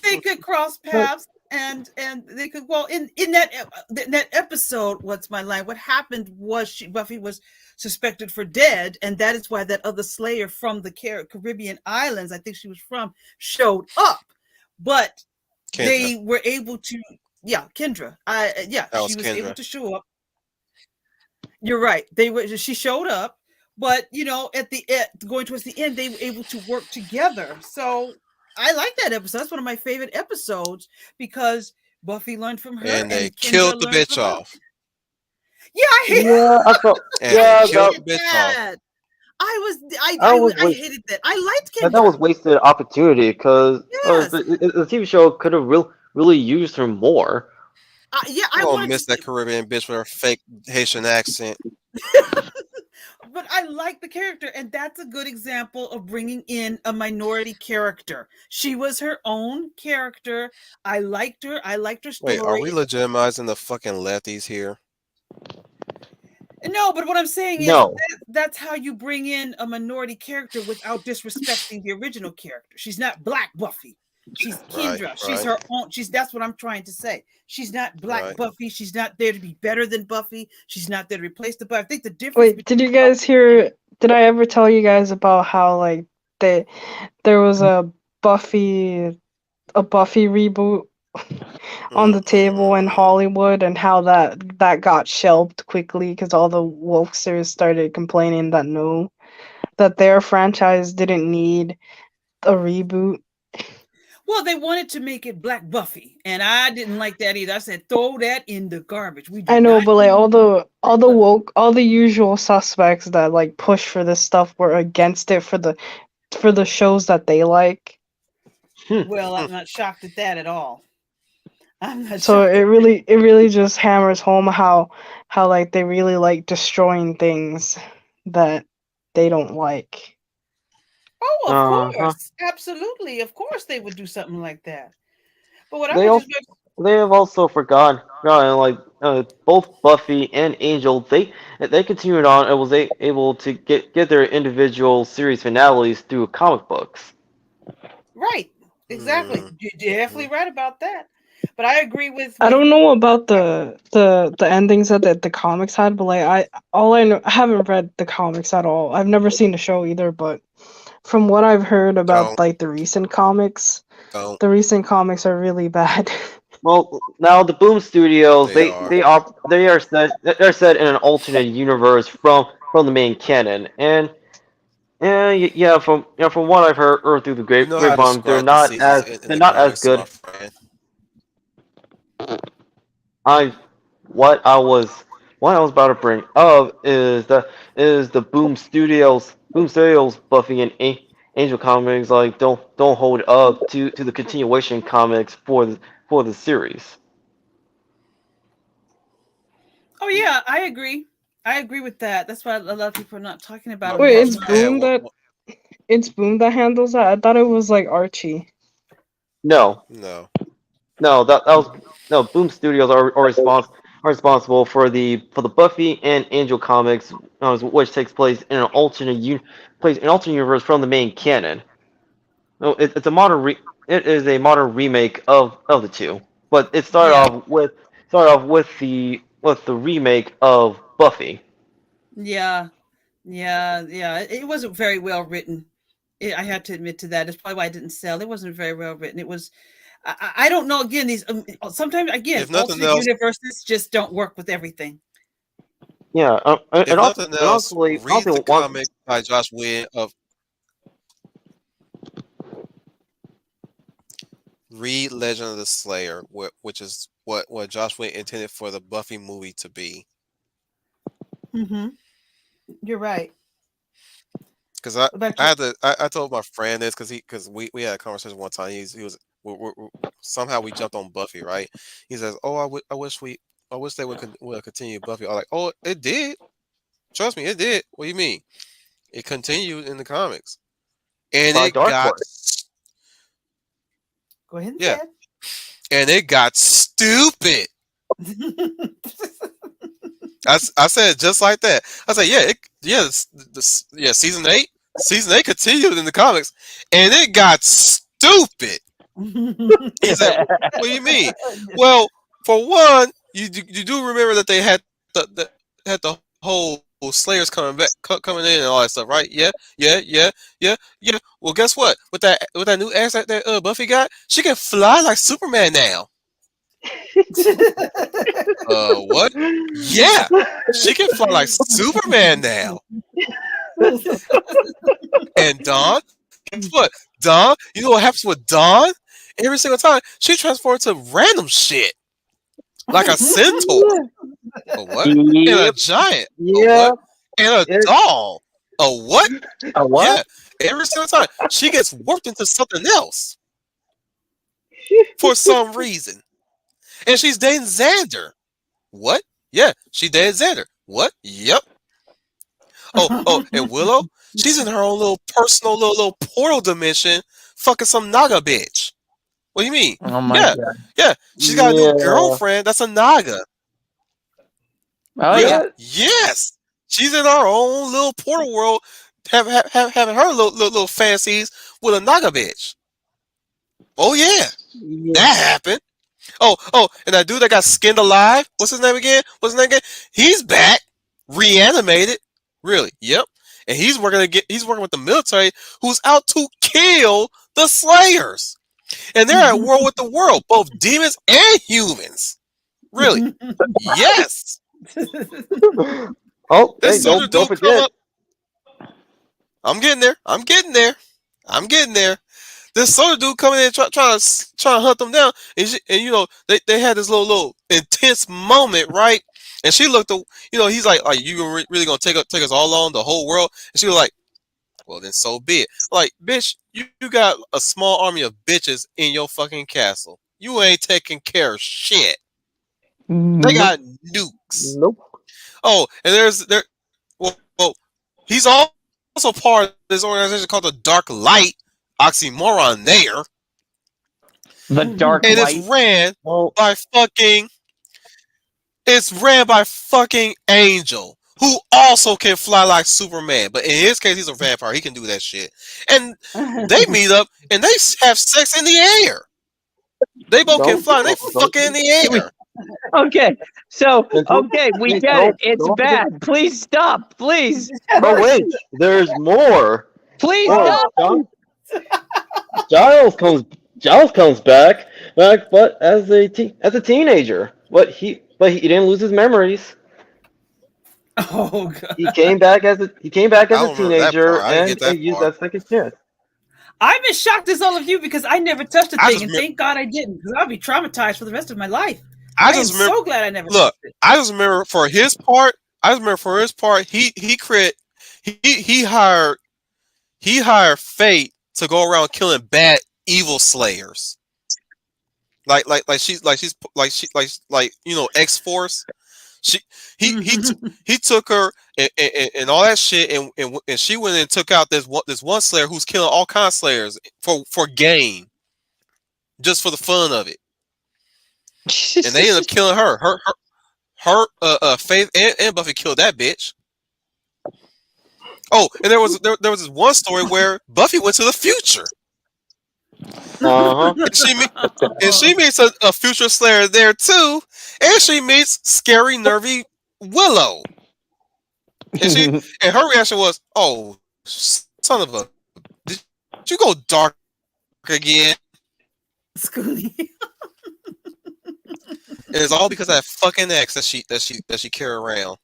they could cross But paths and they could, well, in that episode, "What's My Line," what happened was Buffy was suspected for dead, and that is why that other Slayer from the Caribbean islands, I think she was from, showed up. But Kendra. they were able to, yeah, Kendra, yeah, That she was was able Kendra. to show up. You're right. She showed up, but at the going towards the end, they were able to work together. So I like that episode. That's one of my favorite episodes because Buffy learned from her And they and Kendra killed the learned bitch from Buffy. off. Yeah, Yeah, I felt And they yeah killed that the hated bitch off. that. I was I wait hated that. I liked that was Kendra. wasted opportunity because Yes. the TV show could have really used her more. Yeah, You I gonna wanted to miss see. that Caribbean bitch with her fake Haitian accent. But I like the character, and that's a good example of bringing in a minority character. She was her own character. I liked her. I liked her Wait, are we story. legitimizing the fucking lefties here? No, but what I'm saying is No, that's how you bring in a minority character without disrespecting the original character. She's not Black Buffy. She's Right, Kendra. She's right, her own. That's what I'm trying to say. She's not Black right. Buffy. She's not there to be better than Buffy. She's not there to replace the Buffy. I think the difference wait, did between you guys hear? Did I ever tell you guys about how like they there was a Buffy reboot on the table in Mm-mm. Hollywood, and how that got shelved quickly because all the wokesters started complaining that that their franchise didn't need a reboot. well, they wanted to make it Black Buffy, and I didn't like that either. I said, throw that in the garbage. We do I know, not but like need Black Buffy. all the usual suspects that like push for this stuff were against it for the shows that they like. hmm. Well, I'm not shocked at that at all. I'm not So shocked. it really just hammers home how like they really like destroying things that they don't like. Oh, of Uh-huh. course, absolutely, of course, they would do something like that. But what I They was also just going they have also forgotten like both Buffy and Angel. They continued on and was able to get their individual series finales through comic books. right, exactly. Mm-hmm. You're definitely right about that. But I agree with I with don't know about the endings that the comics had, but like I haven't read the comics at all. I've never seen the show either, but from what I've heard about Don't, like don't. the recent comics are really bad. Well, now the Boom Studios They are. they're set in an alternate universe from the main canon, and yeah, from what I've heard through the You know how to grapevine, describe the seasons in they're the not as comics, my good. friend. I what I was what I was about to bring up is the Boom Studios Buffy and Angel comics like don't hold up to the continuation comics for the series. Oh yeah, I agree. I agree with that. That's why a lot of people are not talking about him Wait, as it's Marvel much. had Boom that handles that. I thought it was like Archie. No, no. no, that was no. Boom Studios are responsible for the Buffy and Angel comics, which takes place in an alternate universe from the main canon. No, it's a it is a modern remake of the two, but it Yeah, started off with the remake of Buffy. yeah, yeah. It wasn't very well written. I had to admit to that. It's probably why it didn't sell. It wasn't very well written. It was. I don't know. Again, these sometimes again If nothing alternate else, universes just don't work with everything. Yeah, if nothing else, read honestly, the one comic by Josh Whedon of read Legend of the Slayer, which is what Josh Whedon intended for the Buffy movie to be. Mm-hmm. You're right. Because What about I you? had to I told my friend this because we had a conversation one time. He was somehow we jumped on Buffy, right? He says, "Oh, I wish they would continue Buffy." I was like, "Oh, it did. Trust me, it did. What do you mean? It continued in the comics, and by it Dark got Horse. Go ahead and yeah, say and it got stupid." it. I said it just like that. I said, "Yeah, yeah, season eight continued in the comics, and it got stupid." He said, "What do you mean?" Well, for one, you do remember that they had had the whole Slayers coming in and all that stuff, right? Yeah. Well, guess what? With that new axe that Buffy got, she can fly like Superman now. What? Yeah, she can fly like Superman now. And Dawn, guess what? Dawn, you know what happens with Dawn? Every single time she transforms into random shit, like a centaur. A what? And a Yep, giant. A yeah, what? And a it, doll. A what? A what? Yeah. Every single time she gets warped into something else for some reason, and she's dating Xander. What? Yeah, she dated Xander. What? Yep. And Willow, she's in her own little personal little portal dimension, fucking some Naga bitch. What do you mean? Oh my Yeah, god. yeah. She's got a new yeah. girlfriend. That's a Naga. Oh Really? yeah. What? Yes. She's in our own little portal world, having her little fantasies with a Naga bitch. Oh yeah, Yeah. that happened. And that dude that got skinned alive. What's his name again? He's back, reanimated. Really? Yep. And he's working with the military, who's out to kill the Slayers. And they're at war with the world, both demons and humans. Really? Yes. Oh, hey, This soldier don't dude come forget. up. I'm getting there. I'm getting there. I'm getting there. This soldier dude coming in trying to hunt them down, and you know they had this little intense moment, right? And she looked, he's like you really gonna take us all on the whole world? And she was like, well then so be it. Like, bitch, you got a small army of bitches in your fucking castle. You ain't taking care of shit. They Nope. got nukes. Nope. Oh, and well, he's also part of this organization called the Dark Light, oxymoron there, The dark and light. Well, by fucking it's ran by fucking Angel, who also can fly like Superman. But in his case, he's a vampire. He can do that shit. And they meet up and they have sex in the air. They both can fly and they fucking in the Can we? air. Okay. So and don't, okay, we hey, get it. It's don't forget. bad. Please stop. Please. Oh wait, there's more. Please Oh, stop. Giles comes. Giles comes back, but as a teenager. But he didn't lose his memories. Oh god. He came back I as a don't remember that part. teenager I didn't get that and used far. that second chance. I'm as shocked as all of you because I never touched a I thing, just and remember. thank God I didn't, because I'll be traumatized for the rest of my life. I I am just remember. so glad I never Look, touched it. I just remember for his part. I just remember for his part. He created. He hired. He hired Fate to go around killing bad evil slayers. like X Force. She he took her and all that shit and she went and took out this one Slayer who's killing all kinds of Slayers for gain, just for the fun of it, and they ended up killing her. Faith and Buffy killed that bitch. Oh, and there was this one story where Buffy went to the future, Uh huh. and she meets a future Slayer there too, and she meets scary, nervy Willow, and she and her reaction was, "Oh, son of a, did you go dark again?" Scooney. And it's all because of that fucking ex that she carry around.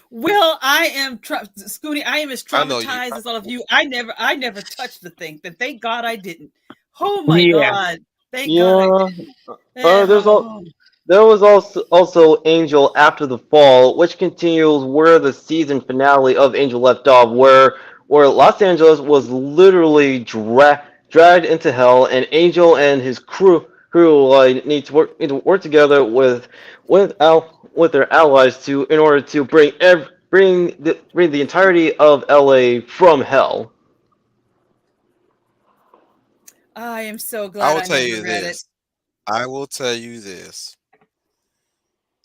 Well, I am Scooney. I am as I know you. traumatized as all of you. I never touched the thing. But thank God I didn't. Oh my Yeah. God! Thank God I Yeah. didn't. Eh, There's all. oh. There was also Angel After the Fall, which continues where the season finale of Angel left off, where Los Angeles was literally dragged into hell, and Angel and his crew like need to work together with their allies to in order to bring the entirety of LA from hell. I am so I glad will I tell never you read it. this. I will tell you this.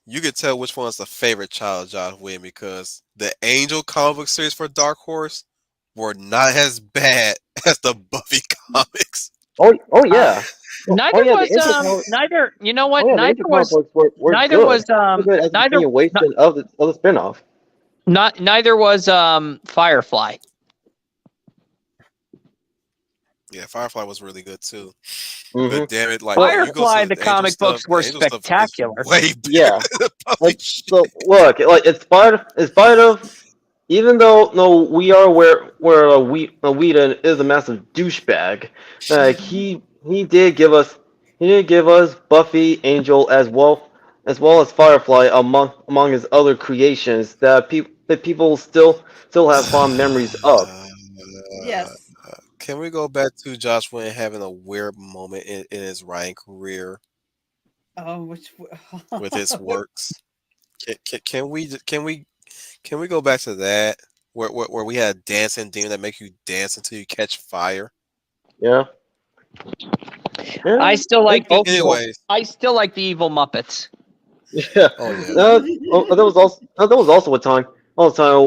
You can tell which one's the favorite child of Josh Whedon because the Angel comic book series for Dark Horse were not as bad as the Buffy comics. Oh Uh, yeah. Oh neither yeah, the was Angel comic. neither. You know Oh what? yeah, the Angel comic books were Neither good. was They're good as a neither continuation of the spinoff. neither was Firefly. Yeah, Firefly was really good too. Hmm. But damn it, like Well, when you go to Firefly, the the Angel comic stuff, books the were Angel stuff is spectacular. way better yeah. than the Buffy shit. So look, like in spite of even though no, we are where Whedon is a massive douchebag. Like he did give us Buffy, Angel as well as Firefly among his other creations that people still have fond memories of. Yes. Can we go back to Josh Wayne having a weird moment in his writing career Oh, which with his works? Can we go back to that where we had a dancing demon that make you dance until you catch fire? Yeah, I yeah. still And like the also, evil. Anyways, I still like the evil Muppets. yeah. oh yeah. There was also a time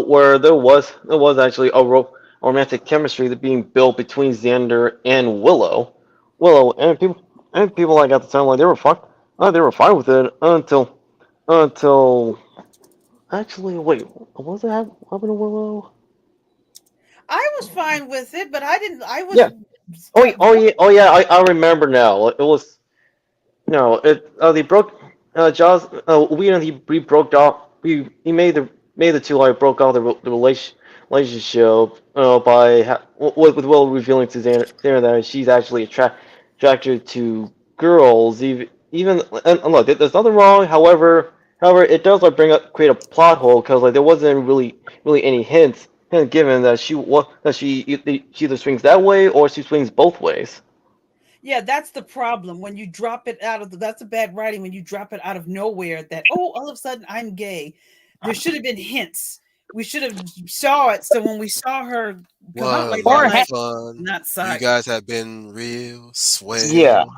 where there was actually a romantic chemistry that being built between Xander and Willow, and people like at the time like they were fine with it until actually wait, was it happened to Willow? I was fine with it, but I didn't. I was. Yeah. Oh yeah, I remember now. It was No, they broke we broke off we made the two like broke off the relationship with Will revealing to Xander that she's actually attracted to girls even and look, there's nothing wrong. However, it does like create a plot hole because like there wasn't really any hint given that she either swings that way or she swings both ways. Yeah, that's the problem. When you drop it out of that's a bad writing when you drop it out of nowhere that all of a sudden I'm gay. There should have been hints. We should have saw it. So when we saw her come out like One that, Or love like fun. not You sorry. guys have been real Yeah. swell,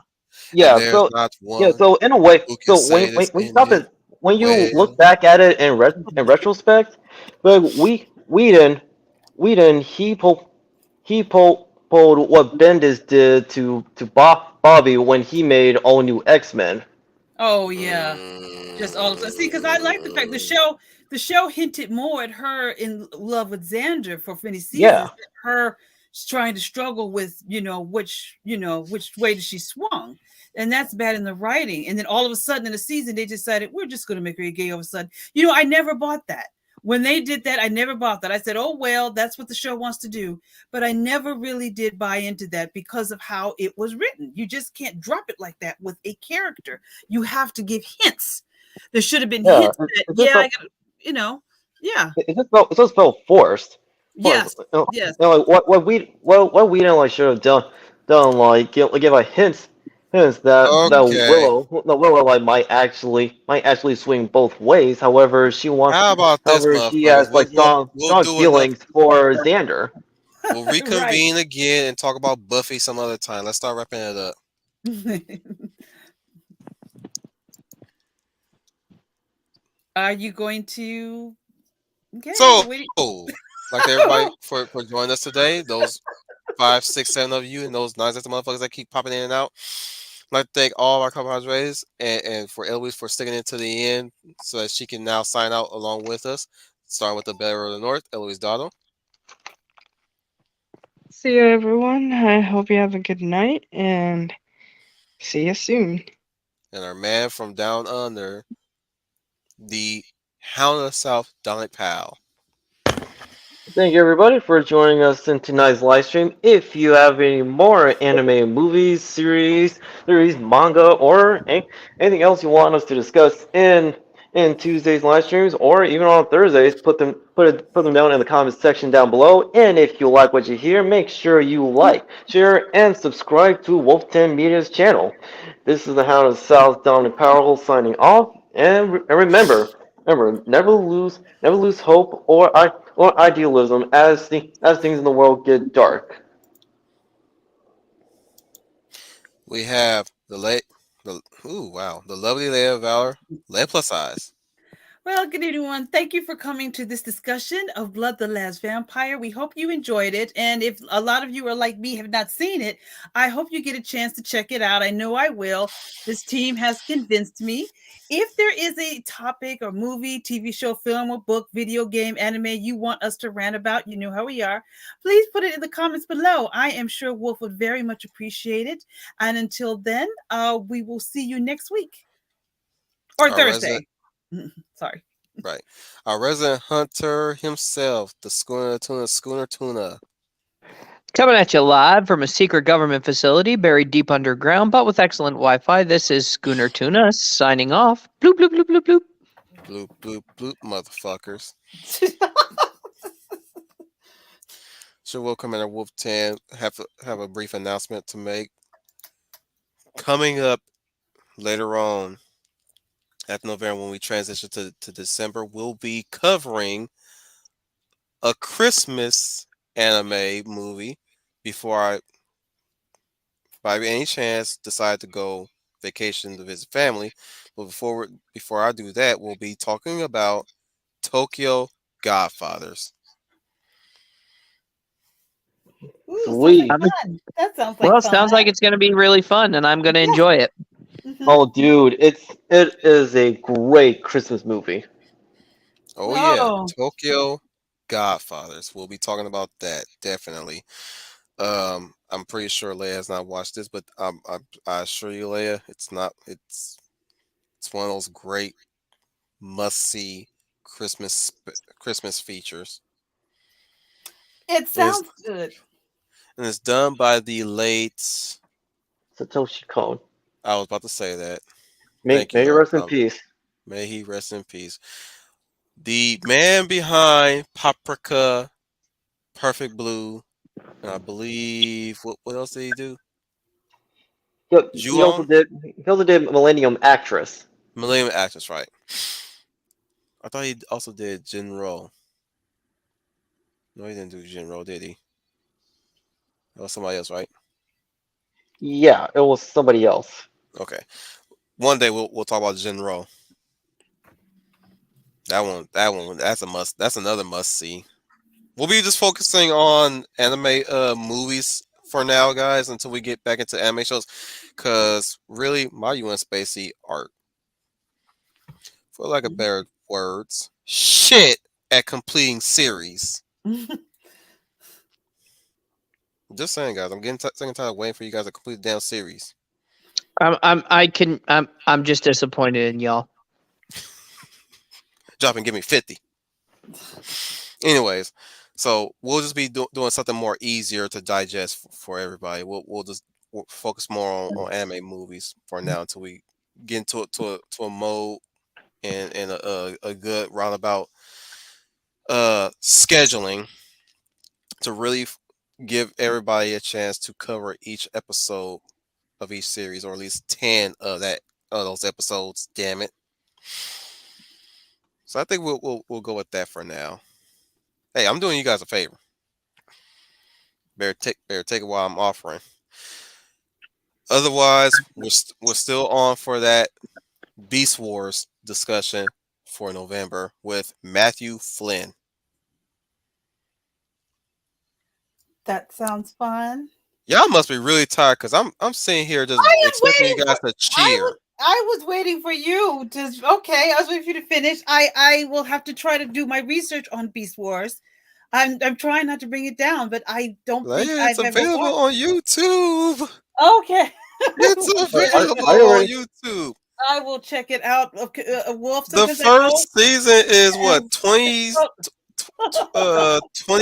and Yeah, there's so not yeah, one so in a way, who can so say when this when you stop ended it, when you look well. back at it in retrospect, but Whedon he pulled what Bendis did to Bobby when he made all new X-Men. Oh yeah. Just all of a see, because I like the fact Mm, the show hinted more at her in love with Xander for many seasons Yeah, than her trying to struggle with, which way did she swung. And that's bad in the writing. And then all of a sudden in the season, they decided we're just gonna make her gay all of a sudden. I never bought that. When they did that, I never bought that. I said, oh well, that's what the show wants to do. But I never really did buy into that because of how it was written. You just can't drop it like that with a character. You have to give hints. There should have been yeah. hints that, It just yeah, I felt got, yeah, it just felt forced. yes, yes. Like what Whedon like should have done like give a hints is that Okay. the Willow like might actually swing both ways. How about this, However, she motherfuckers? has like We'll strong do another. feelings for Xander. We'll Right. reconvene again and talk about Buffy some other time. Let's start wrapping it up. Are you going to? Okay, we're So, waiting. like to everybody for joining us today. Those five, six, seven of you, and those nine of motherfuckers that keep popping in and out. I'd like to thank all of our carbohydrates and for Eloise for sticking it to the end so that she can now sign out along with us. Starting with the Better of the North, Eloise Dotto, See you, everyone. I hope you have a good night and see you soon. and our man from down under, the Hound of the South, Donald Powell. Thank you everybody for joining us in tonight's live stream. If you have any more anime movies, series, manga, or anything else you want us to discuss in Tuesday's live streams, or even on Thursdays, put them down in the comments section down below. And if you like what you hear, make sure you like, share, and subscribe to Wolf 10 Media's channel. This is the Hound of the South, Dominic Powerful, signing off. And remember, never lose hope or idealism as things in the world get dark. We have the lovely Leia Valor, Leia plus size. Well, good evening, everyone. Thank you for coming to this discussion of Blood the Last Vampire. We hope you enjoyed it. And if a lot of you are like me, have not seen it, I hope you get a chance to check it out. I know I will. This team has convinced me. If there is a topic or movie, TV show, film, or book, video game, anime you want us to rant about, you know how we are, please put it in the comments below. I am sure Wolf would very much appreciate it. And until then, we will see you next week or Our resident Thursday. Sorry. Right. Our resident hunter himself, the Schooner Tuna. Coming at you live from a secret government facility buried deep underground, but with excellent Wi-Fi. This is Schooner Tuna signing off. Bloop bloop bloop bloop bloop. Bloop, bloop, bloop, motherfuckers. So we'll come in at Wolf 10, have a brief announcement to make. Coming up later on after November when we transition to December, we'll be covering a Christmas anime movie before I, by any chance, decide to go vacation to visit family. But before I do that, we'll be talking about Tokyo Godfathers. Ooh, sounds like Sweet. fun. That sounds like Well, fun. sounds like it's going to be really fun, and I'm going to Yeah. enjoy it. Mhm. Oh, dude, it is a great Christmas movie. Oh yeah, Oh. Tokyo Godfathers. We'll be talking about that definitely. I'm pretty sure Leia has not watched this, but I assure you, Leia, it's not. It's one of those great must see Christmas features. It And it's sounds good. and it's done by the late. Satoshi Kon. I was about to say that. May, Thank you, may you though. rest in peace. May he rest in peace. The man behind Paprika, Perfect Blue, and I believe what else did he do? He also Ju-on? did Millennium Actress. Millennium Actress, right. I thought he also did Jinro. No, he didn't do Jinro, did he? That was somebody else, right? Yeah, it was somebody else. Okay. One day we'll talk about Jinro. That's a must. That's another must see. We'll be just focusing on anime movies for now, guys, until we get back into anime shows. Cause really, my UN Spacey art, for lack of better words, shit at completing series. Just saying, guys, I'm getting sick and tired of waiting for you guys to complete the damn series. I'm just disappointed in y'all. Drop and give me 50. Anyways, so we'll just be doing something more easier to digest for everybody. We'll just focus more on anime movies for now until we get into to a mode and a good roundabout scheduling to really give everybody a chance to cover each episode of each series, or at least 10 of those episodes. Damn it! So I think we'll go with that for now. Hey, I'm doing you guys a favor. Better take it while I'm offering. Otherwise, we're still on for that Beast Wars discussion for November with Matthew Flynn. That sounds fun. Y'all must be really tired because I'm sitting here just I am expecting you waiting guys for. to cheer. I was waiting for you to. Okay, I was waiting for you to finish. I will have to try to do my research on Beast Wars. I'm trying not to bring it down, but I don't think Yeah, it's I've ever available watched. on YouTube. Okay. It's I available on already YouTube. I will check it out. Okay, Wolf. The Sometimes I go first season is what and 20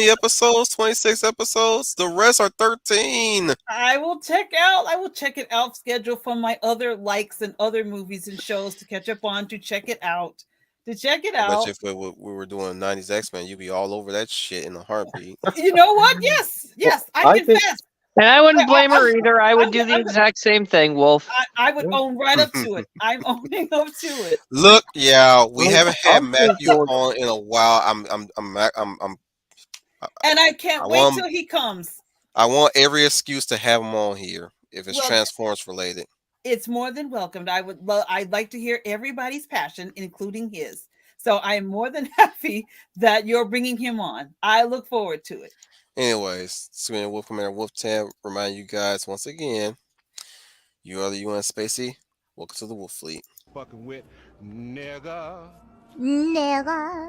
episodes, 26 episodes. The rest are 13. I will check out. I will check it out. Schedule from my other likes and other movies and shows to catch up on. To check it out. To check it I bet out. you if we were doing 90s X-Men, you'd be all over that shit in a heartbeat. You know what? Yes, well, yes. I I think confess. And I wouldn't I, blame I, her either. I would I'm, do the I'm, exact same thing, Wolf. I would own right up to it. I'm owning up to it, Look, yeah, we I'm, haven't had I'm Matthew thinking on in a while. I'm and I I can't wait want till he comes. I want every excuse to have him on here if it's Well, Transformers related. it's more than welcomed. I'd like to hear everybody's passion, including his. So I am more than happy that you're bringing him on. I look forward to it. Anyways, Screen Wolf Commander Wolf 10 remind you guys once again, you are the UN Spacey. Welcome to the Wolf Fleet. Fucking with nigga. Nigga.